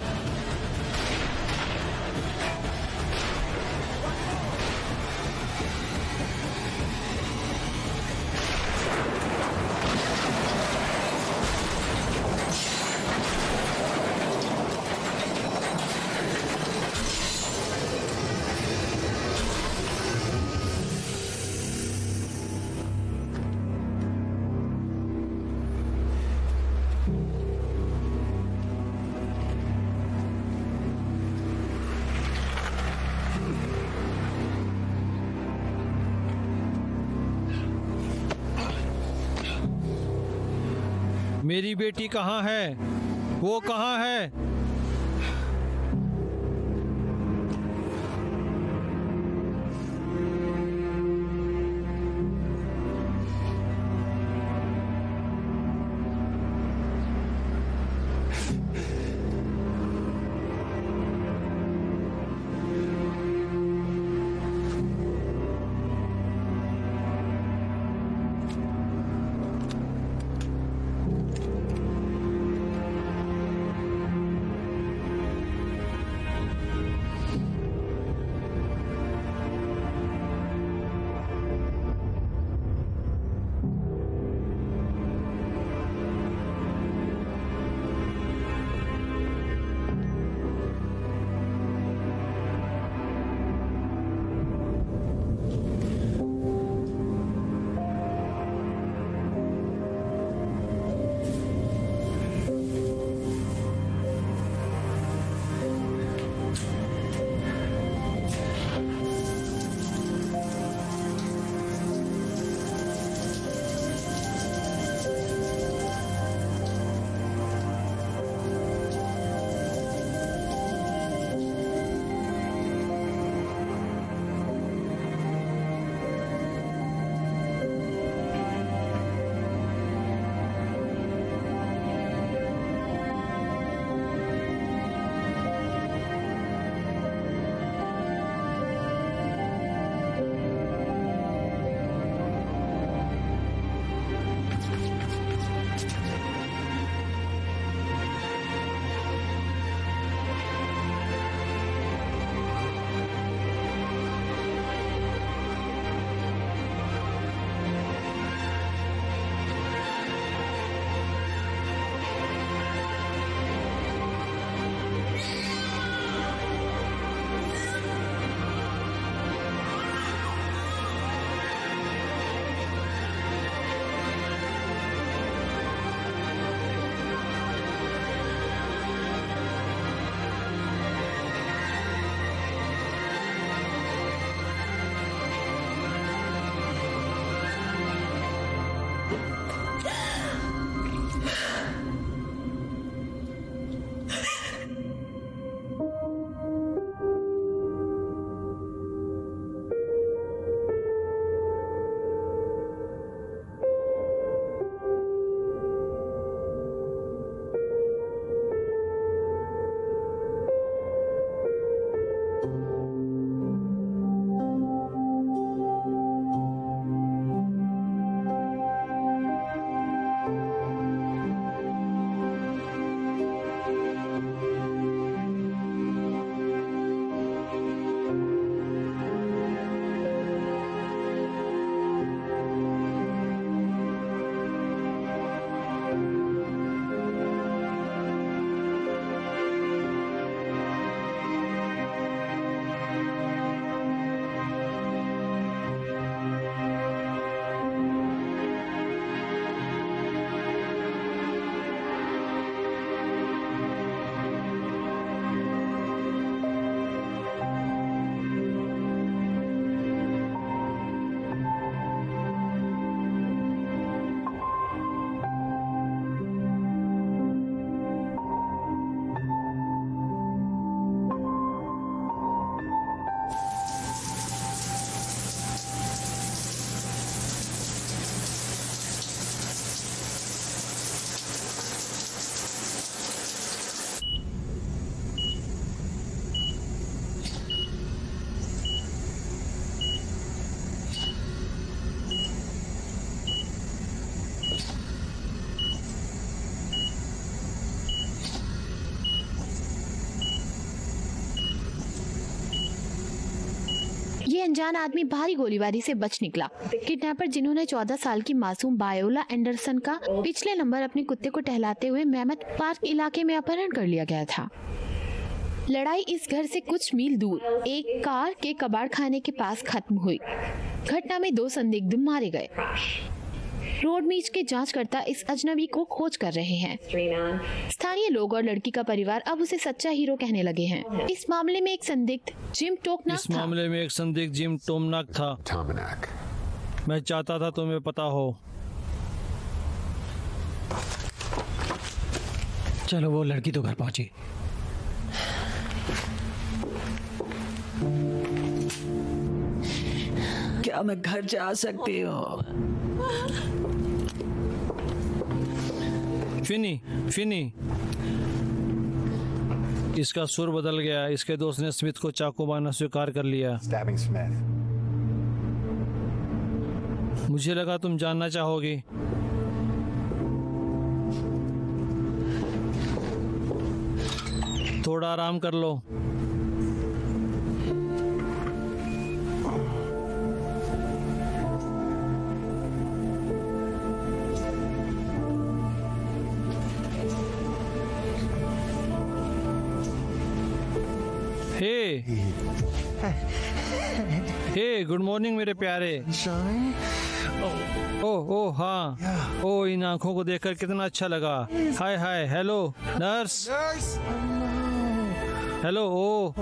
मेरी बेटी कहाँ है? वो कहाँ है?
अनजान आदमी भारी गोलीबारी से बच निकला। किडनैपर जिन्होंने 14 साल की मासूम बायोला एंडरसन का पिछले नंबर अपने कुत्ते को टहलाते हुए मेहमत पार्क इलाके में अपहरण कर लिया गया था। लड़ाई इस घर से कुछ मील दूर एक कार के कबाड़ खाने के पास खत्म हुई। घटना में 2 संदिग्ध मारे गए। रोडमीच के जांचकर्ता इस अजनबी को खोज कर रहे हैं। स्थानीय लोग और लड़की का परिवार अब उसे सच्चा हीरो कहने लगे हैं। इस मामले में एक संदिग्ध जिम टोमनाक था। मैं चाहता था तुम्हें पता हो।
चलो, वो लड़की तो घर पहुंची। क्या मैं घर जा सकती हूँ?
फिनी, इसका सुर बदल गया। इसके दोस्त ने स्मिथ को चाकू मारना स्वीकार कर लिया। मुझे लगा तुम जानना चाहोगी। थोड़ा आराम कर लो। हे गुड मॉर्निंग मेरे प्यारे। ओ हाँ, ओ इन आंखों को देखकर कितना अच्छा लगा। Hi hello nurse. हेलो। ओ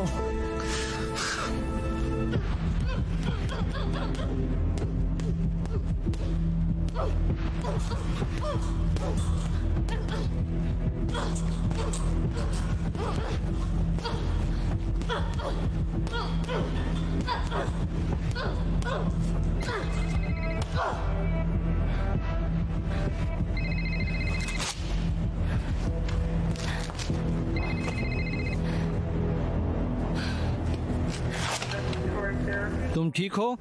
तुम ठीक हो?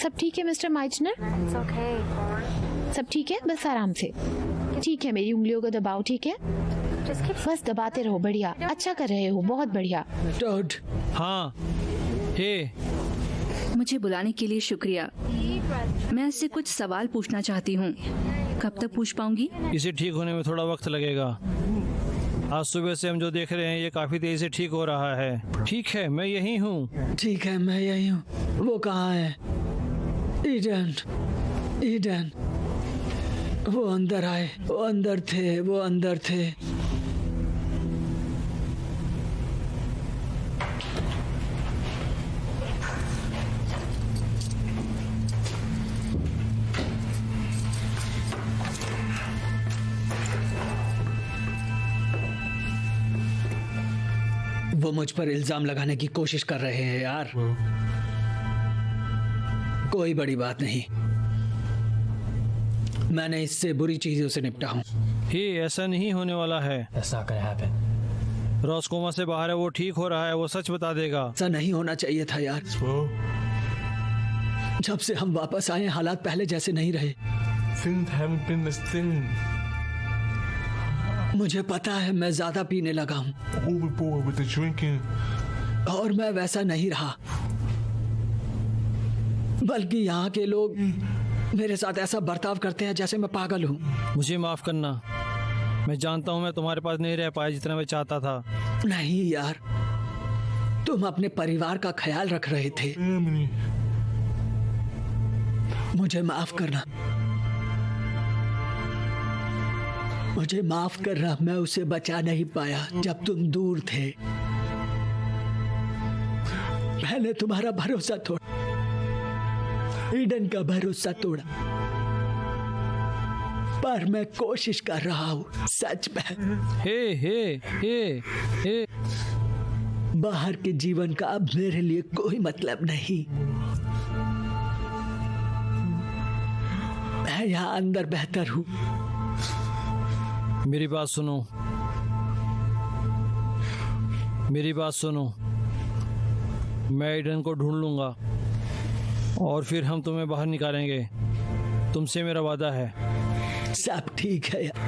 सब ठीक है मिस्टर माइचनर? सब ठीक है, बस आराम से। ठीक है, मेरी उंगलियों को दबाओ। ठीक है, बस दबाते रहो। बढ़िया, अच्छा कर रहे हो, बहुत बढ़िया।
टॉड।
हाँ। हे,
मुझे बुलाने के लिए शुक्रिया। मैं इससे कुछ सवाल पूछना चाहती हूँ। कब तक पूछ पाऊंगी?
इसे ठीक होने में थोड़ा वक्त लगेगा। आज सुबह से हम जो देख रहे हैं ये काफी तेजी से ठीक हो रहा है। ठीक है, मैं यही हूँ।
ठीक है, मैं यही हूँ। वो कहाँ है? ईडन। वो अंदर आए। वो अंदर थे। वो मुझ पर इल्जाम लगाने की कोशिश कर रहे हैं यार। कोई बड़ी बात नहीं, मैंने इससे बुरी चीजों से निपटा हूँ।
ऐसा नहीं होने वाला है। रॉसकोमा से बाहर है, वो ठीक हो रहा है, वो सच बता देगा।
ऐसा नहीं होना चाहिए था यार। जब से हम वापस आए हालात पहले जैसे नहीं रहे। मुझे पता है मैं ज्यादा पीने लगा हूँ और मैं वैसा नहीं रहा, बल्कि यहाँ के लोग मेरे साथ ऐसा बर्ताव करते हैं जैसे मैं पागल हूँ।
मुझे माफ करना, मैं जानता हूँ मैं तुम्हारे पास नहीं रह पाया जितना मैं चाहता था।
नहीं यार, तुम अपने परिवार का ख्याल रख रहे थे। मुझे माफ करना, मुझे माफ करना। मैं उसे बचा नहीं पाया जब तुम दूर थे। मैंने तुम्हारा भरोसा तोड़ा, ईडन का भरोसा तोड़ा, पर मैं कोशिश कर रहा हूँ सच में।
हे
बाहर के जीवन का अब मेरे लिए कोई मतलब नहीं। मैं यहाँ अंदर बेहतर हूँ।
मेरी बात सुनो, मैं ईडन को ढूंढ लूंगा और फिर हम तुम्हें बाहर निकालेंगे। तुमसे मेरा वादा है।
सब ठीक है यार।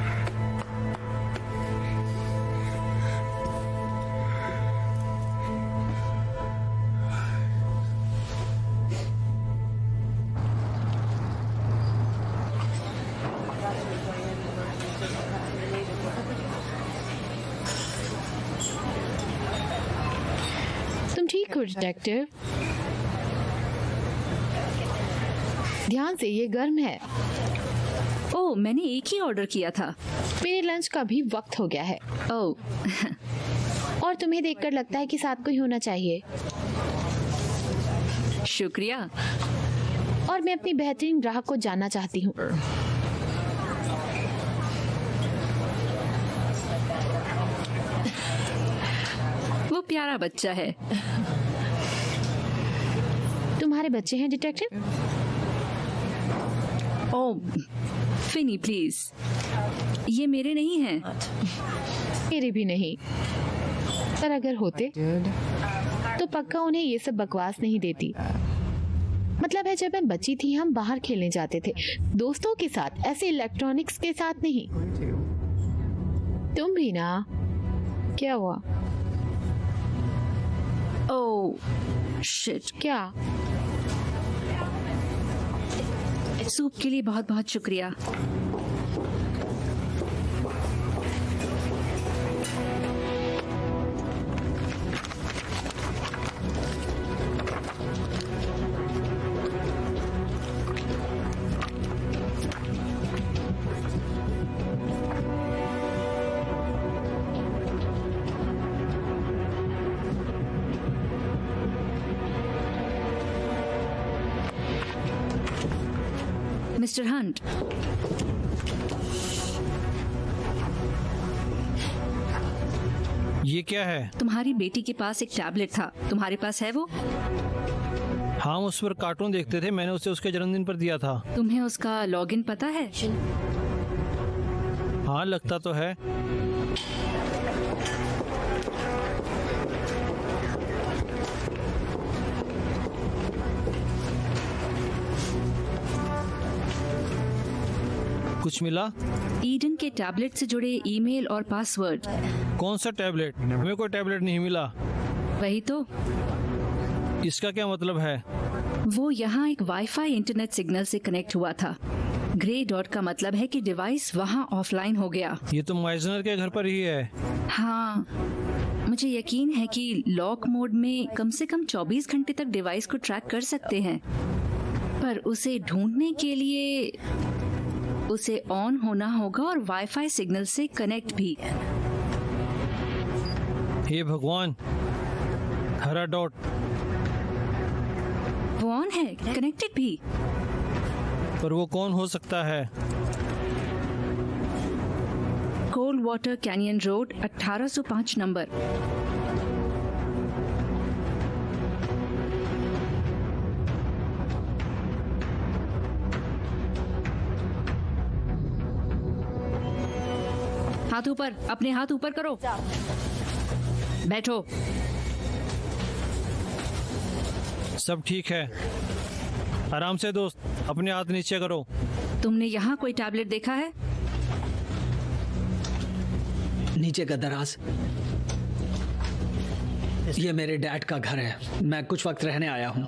डिटेक्टिव। ध्यान से, ये गर्म है।
ओह, मैंने एक ही ऑर्डर किया था।
मेरे लंच का भी वक्त हो गया है।
ओह
और तुम्हें देखकर लगता है कि साथ कोई होना चाहिए।
शुक्रिया।
और मैं अपनी बेहतरीन ग्राहक को जानना चाहती हूँ।
वो प्यारा बच्चा है।
तुम्हारे बच्चे हैं डिटेक्टिव?
ओह फिनी प्लीज, ये मेरे नहीं हैं।
मेरे भी नहीं, पर अगर होते तो पक्का उन्हें ये सब बकवास नहीं देती। मतलब है, जब मैं बच्ची थी हम बाहर खेलने जाते थे दोस्तों के साथ, ऐसे इलेक्ट्रॉनिक्स के साथ नहीं। तुम भी ना? क्या हुआ?
Oh shit.
क्या?
सूप के लिए बहुत बहुत शुक्रिया। मिस्टर हंट,
ये क्या है?
तुम्हारी बेटी के पास एक टैबलेट था, तुम्हारे पास है वो?
हाँ, उस पर कार्टून देखते थे, मैंने उसे उसके जन्मदिन पर दिया था।
तुम्हें उसका लॉगिन पता है?
हाँ, लगता तो है। कुछ मिला?
ईडन के टैबलेट से जुड़े ईमेल और पासवर्ड।
कौन सा टैबलेट? हमें कोई टैबलेट नहीं मिला।
वही तो।
इसका क्या मतलब है?
वो यहाँ एक वाईफाई इंटरनेट सिग्नल से कनेक्ट हुआ था। ग्रे डॉट का मतलब है कि डिवाइस वहाँ ऑफलाइन हो गया।
ये तो माइजनर के घर पर ही है।
हाँ, मुझे यकीन है कि लॉक मोड में कम से कम 24 घंटे तक डिवाइस को ट्रैक कर सकते हैं, पर उसे ढूंढने के लिए उसे ऑन होना होगा और वाईफाई सिग्नल से कनेक्ट भी।
हे भगवान, हरा डॉट।
वो ऑन है, कनेक्टेड भी।
पर वो कौन हो सकता है?
Cold water canyon road 1805 number. हाथ ऊपर, अपने हाथ ऊपर करो। बैठो।
सब ठीक है। आराम से दोस्त, अपने हाथ नीचे करो।
तुमने यहाँ कोई टैबलेट देखा है?
नीचे का दराज। ये मेरे डैड का घर है, मैं कुछ वक्त रहने आया हूँ।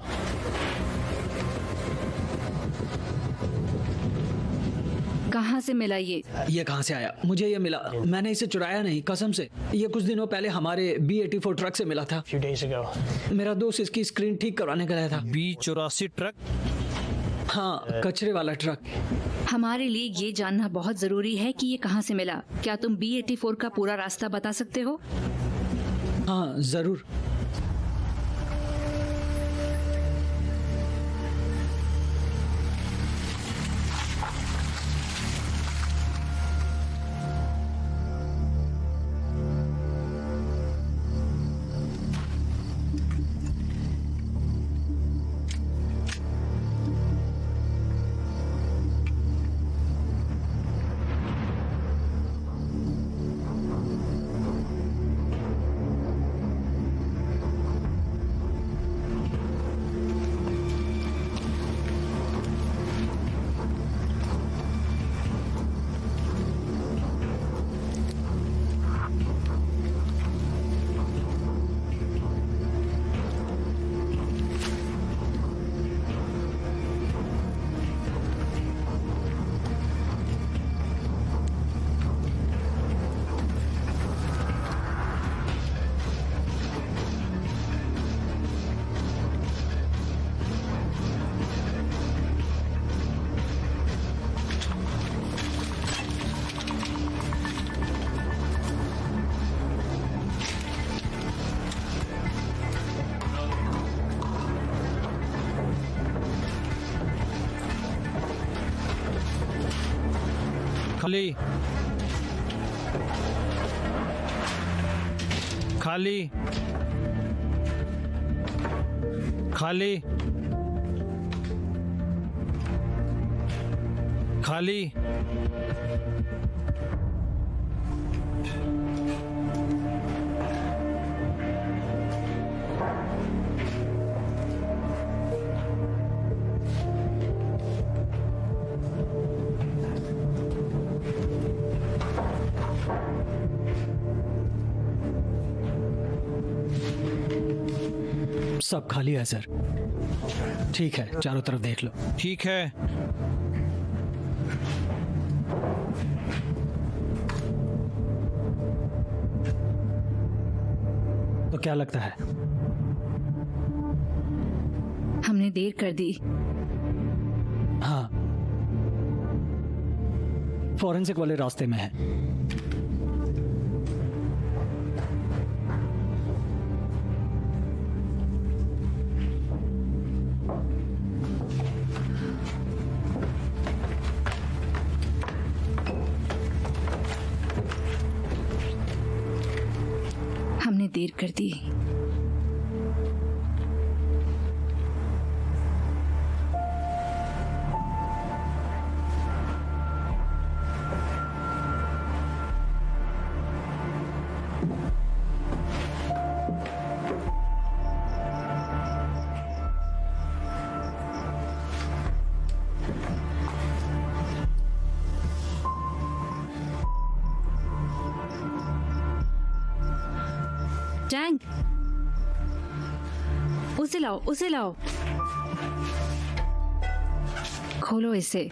कहाँ से मिला ये?
ये कहाँ से आया? मुझे ये मिला, मैंने इसे चुराया नहीं, कसम से। ये कुछ दिनों पहले हमारे B84 ट्रक से मिला था।
few days ago.
मेरा दोस्त इसकी स्क्रीन ठीक करवाने गया था।
B84 truck?
हाँ, कचरे वाला ट्रक।
हमारे लिए ये जानना बहुत जरूरी है कि ये कहाँ से मिला। क्या तुम B84 का पूरा रास्ता बता सकते हो?
हाँ, जरूर।
खाली खाली खाली खाली
सब खाली है सर। ठीक है, चारों तरफ देख लो।
ठीक है।
तो क्या लगता है?
हमने देर कर दी।
हाँ, फॉरेंसिक वाले रास्ते में है।
हमने देर कर दी। टैंक, उसे लाओ, उसे लाओ। खोलो इसे।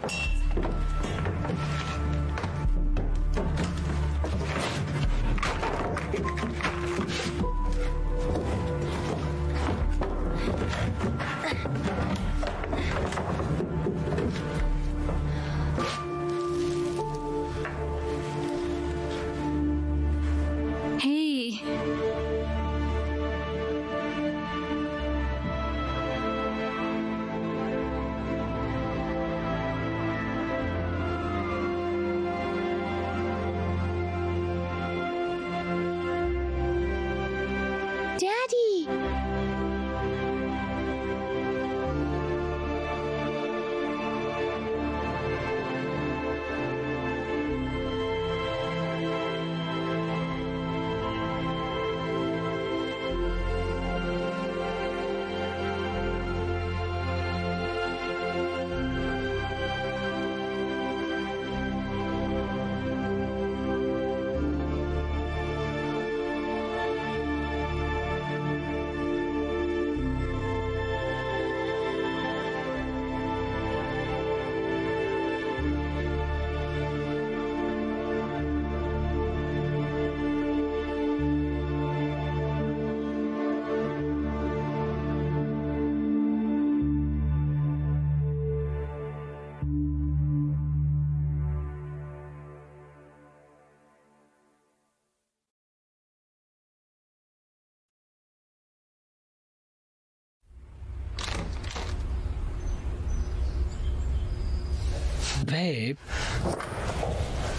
बेब,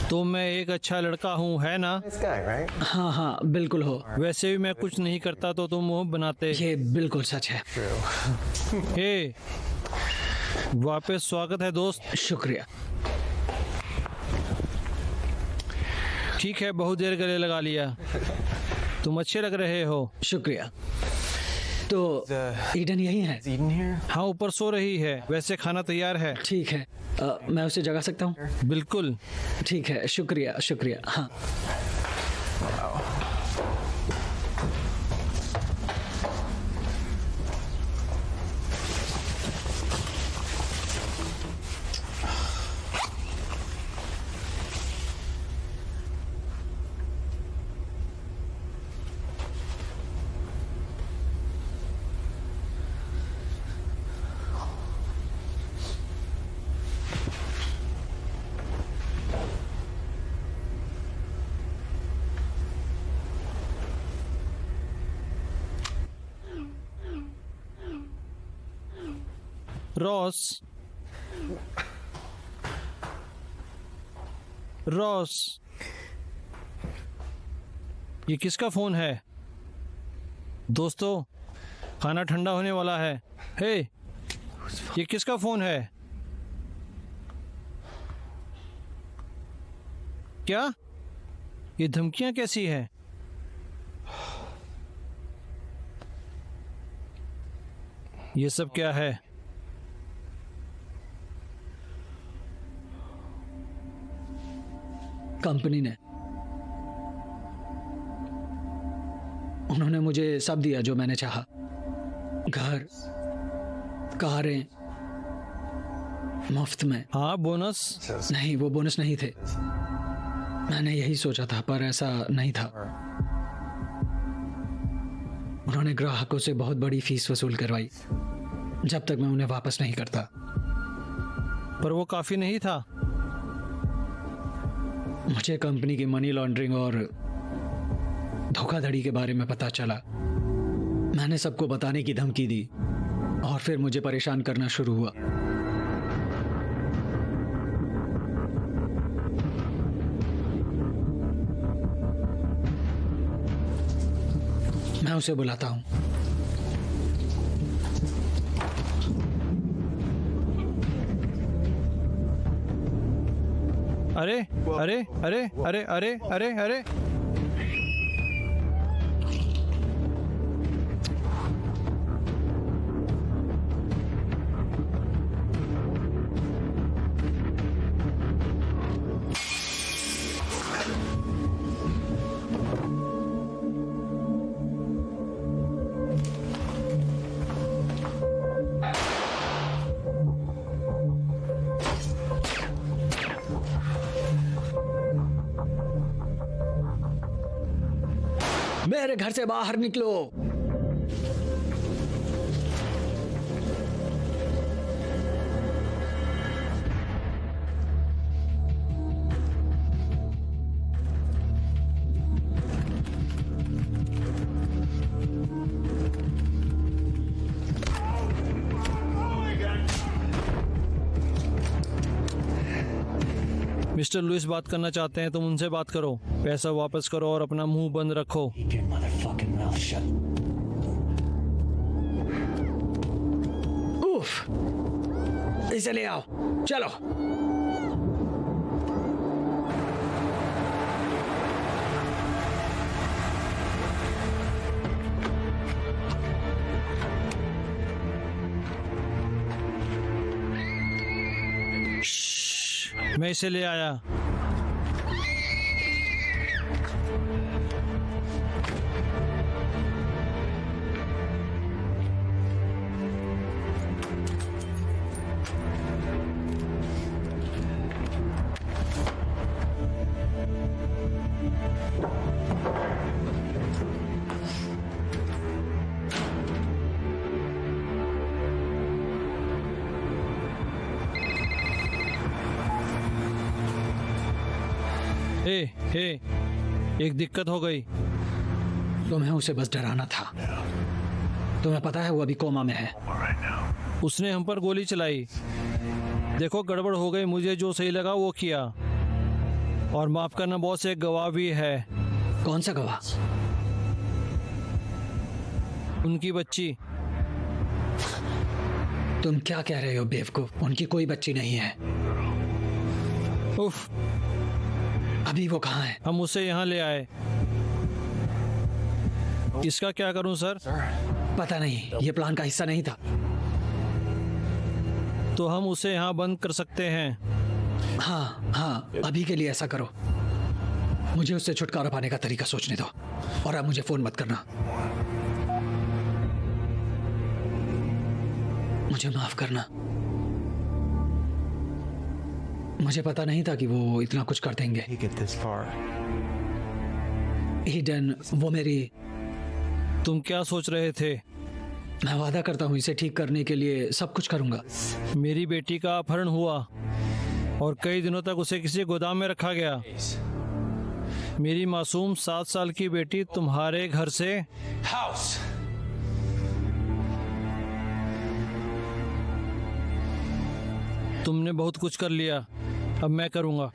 तो मैं एक अच्छा लड़का हूँ, है ना?
हाँ हाँ बिल्कुल हो।
वैसे भी मैं कुछ नहीं करता तो तुम मुंह बनाते।
ये बिल्कुल सच है।
हे, वापस स्वागत है दोस्त।
शुक्रिया।
ठीक है, बहुत देर गले लगा लिया। तुम अच्छे लग रहे हो।
शुक्रिया। तो ईडन यही है?
हाँ, ऊपर सो रही है। वैसे खाना तैयार है।
ठीक है, मैं उसे जगा सकता हूँ?
बिल्कुल।
ठीक है, शुक्रिया शुक्रिया। हाँ,
रॉस, रॉस, ये किसका फोन है? दोस्तों, खाना ठंडा होने वाला है। हे, ये किसका फोन है? क्या ये धमकियां कैसी हैं? ये सब क्या है?
कंपनी ने, उन्होंने मुझे सब दिया जो मैंने चाहा। घर, कारें, मुफ्त में।
हाँ, बोनस?
नहीं, वो बोनस नहीं थे। मैंने यही सोचा था, पर ऐसा नहीं था। उन्होंने ग्राहकों से बहुत बड़ी फीस वसूल करवाई जब तक मैं उन्हें वापस नहीं करता।
पर वो काफी नहीं था।
मुझे कंपनी की मनी लॉन्ड्रिंग और धोखाधड़ी के बारे में पता चला। मैंने सबको बताने की धमकी दी और फिर मुझे परेशान करना शुरू हुआ। मैं उसे बुलाता हूं।
अरे अरे अरे अरे अरे अरे अरे,
मेरे घर से बाहर निकलो।
मिस्टर लुइस बात करना चाहते हैं, तुम उनसे बात करो। पैसा वापस करो और अपना मुंह बंद रखो।
उफ, इसे ले आओ, चलो।
मैं इसे ले आया। हे, एक दिक्कत हो गई।
तुम्हें उसे बस डराना था। तुम्हें पता है वो अभी कोमा में है।
उसने हम पर गोली चलाई। देखो, गड़बड़ हो गई। मुझे जो सही लगा वो किया। और माफ करना बॉस, एक गवाह भी है।
कौन सा गवाह?
उनकी बच्ची।
तुम क्या कह रहे हो बेवकूफ? उनकी कोई बच्ची नहीं है।
उफ,
अभी वो कहाँ है?
हम उसे यहाँ ले आए। इसका क्या करूं सर?
पता नहीं, ये प्लान का हिस्सा नहीं था।
तो हम उसे यहाँ बंद कर सकते हैं।
हाँ, अभी के लिए ऐसा करो। मुझे उससे छुटकारा पाने का तरीका सोचने दो। और अब मुझे फोन मत करना। मुझे माफ करना। मुझे पता नहीं था कि वो इतना कुछ कर देंगे। ईडन, वो मेरी...
तुम क्या सोच रहे थे?
मैं वादा करता हूँ इसे ठीक करने के लिए सब कुछ करूंगा।
मेरी बेटी का अपहरण हुआ और कई दिनों तक उसे किसी गोदाम में रखा गया। मेरी मासूम 7 साल की बेटी तुम्हारे घर से तुमने बहुत कुछ कर लिया। अब मैं करूंगा।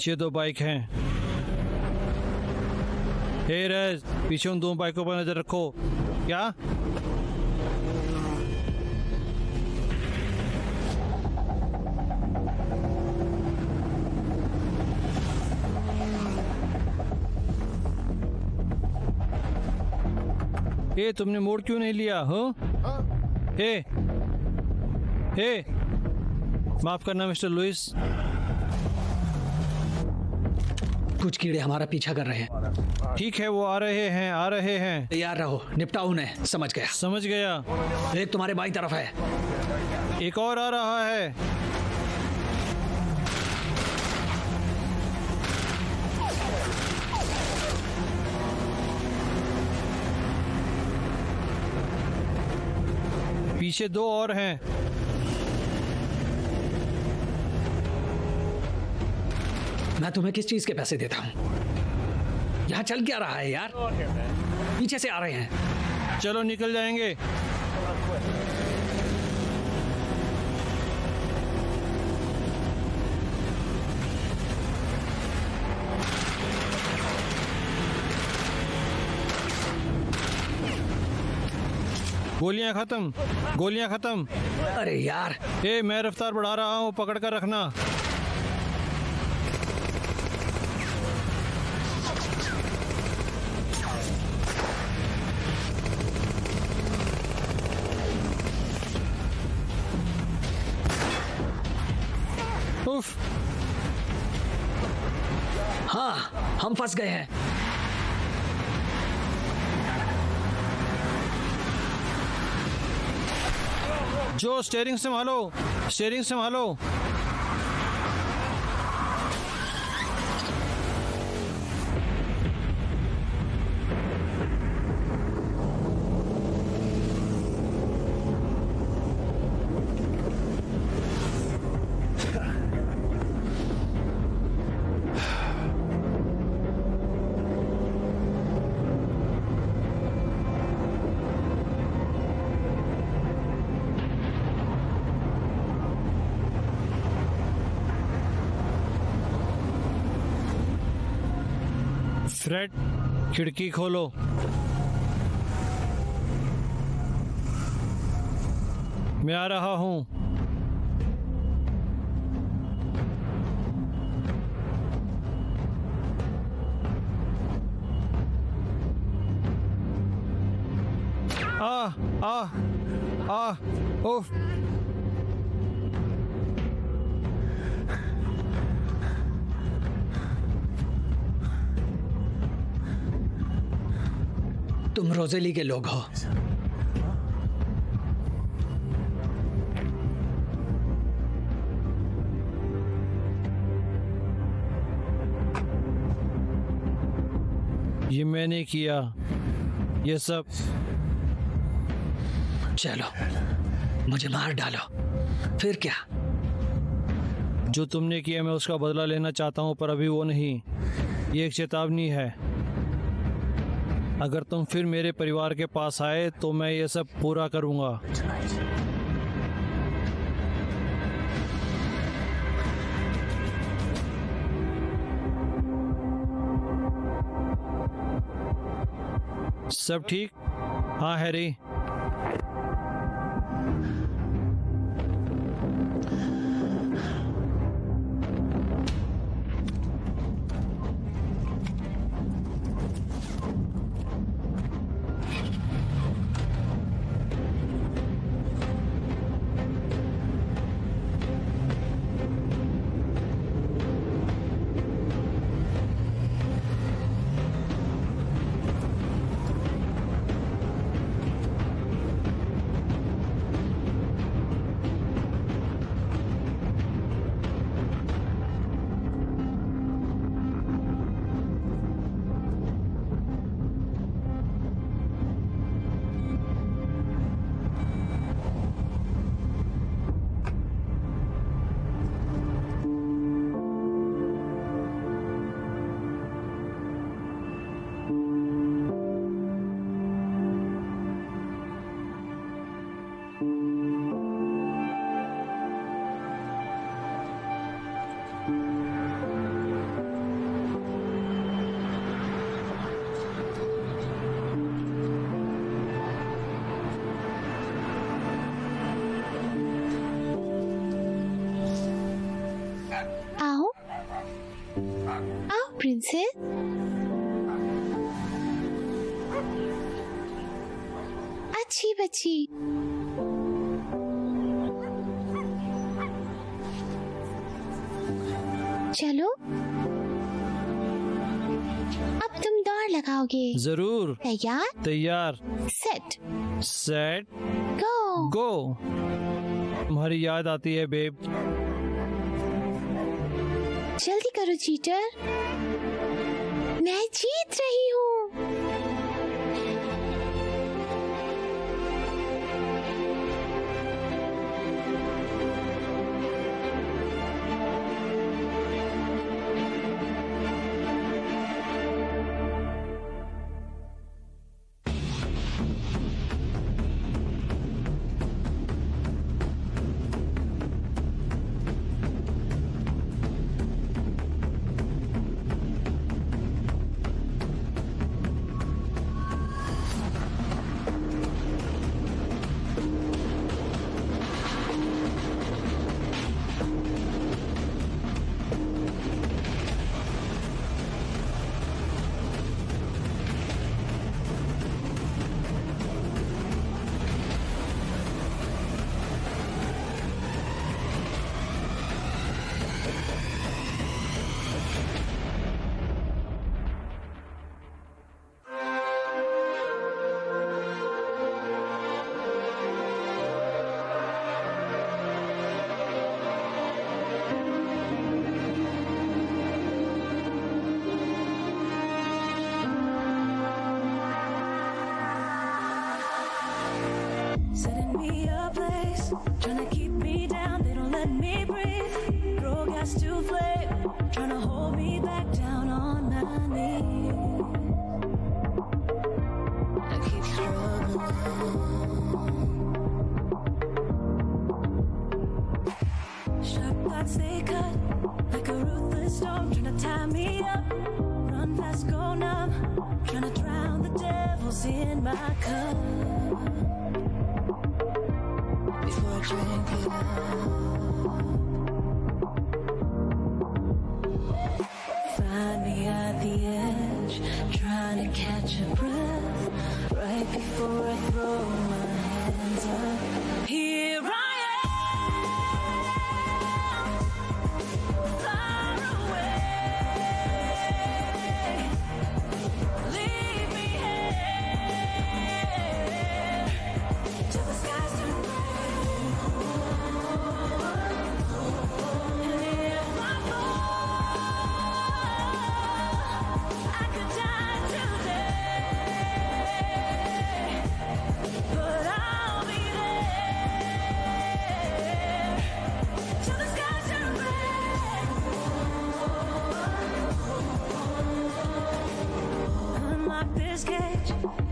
पीछे 2 बाइक हैं। हे रेज, पीछे उन 2 बाइकों पर नजर रखो। क्या? हे, तुमने मोड़ क्यों नहीं लिया? हो? हे, माफ करना मिस्टर लुइस।
कुछ कीड़े हमारा पीछा कर रहे हैं।
ठीक है, वो आ रहे हैं।
तैयार रहो, निपटाओ उन्हें। समझ गया। एक तुम्हारे बाईं तरफ है।
एक और आ रहा है। पीछे 2 और हैं।
मैं तुम्हें किस चीज के पैसे देता हूँ? यहाँ चल क्या रहा है यार? पीछे से आ रहे हैं।
चलो निकल जाएंगे। गोलियां खत्म।
अरे यार,
मैं रफ्तार बढ़ा रहा हूँ, पकड़ कर रखना। उफ।
हाँ, हम फंस गए हैं।
जो स्टीयरिंग संभालो। फ्रेड, खिड़की खोलो। मैं आ रहा हूँ। ओह।
तुम रोजेली के लोग हो।
ये मैंने किया, ये सब।
चलो, मुझे मार डालो, फिर क्या?
जो तुमने किया मैं उसका बदला लेना चाहता हूँ, पर अभी वो नहीं। ये एक चेतावनी है। अगर तुम फिर मेरे परिवार के पास आए तो मैं ये सब पूरा करूँगा। सब ठीक? हाँ हैरी।
प्रिंसेस, अच्छी बच्ची। चलो, अब तुम दौड़ लगाओगे।
जरूर।
तैयार?
तैयार।
Set
set
go.
गो। तुम्हारी याद आती है बेब।
जल्दी करो चीटर, मैं जीत रही हूँ।
Setting me ablaze, trying to keep me down, they don't let me breathe. Throw gas to flame, trying to hold me back down on my knees. I keep struggling. Sharp thoughts they cut like a ruthless storm, trying to tie me up. Run fast, go numb, trying to drown the devils in my cup. Before I drink it up, find me at the edge, trying to catch a breath, right before I throw my hands up. Here I am, far away, leave me here, till the skies turn gray.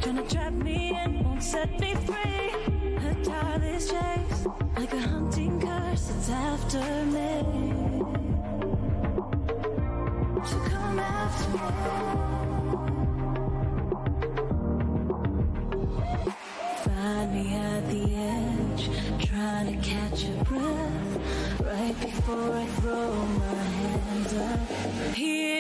Trying to trap me in, won't set me free. A tireless chase, like a hunting curse that's after me. So come after me. Find me at the edge, trying to catch a breath, right before I throw my hands up. Here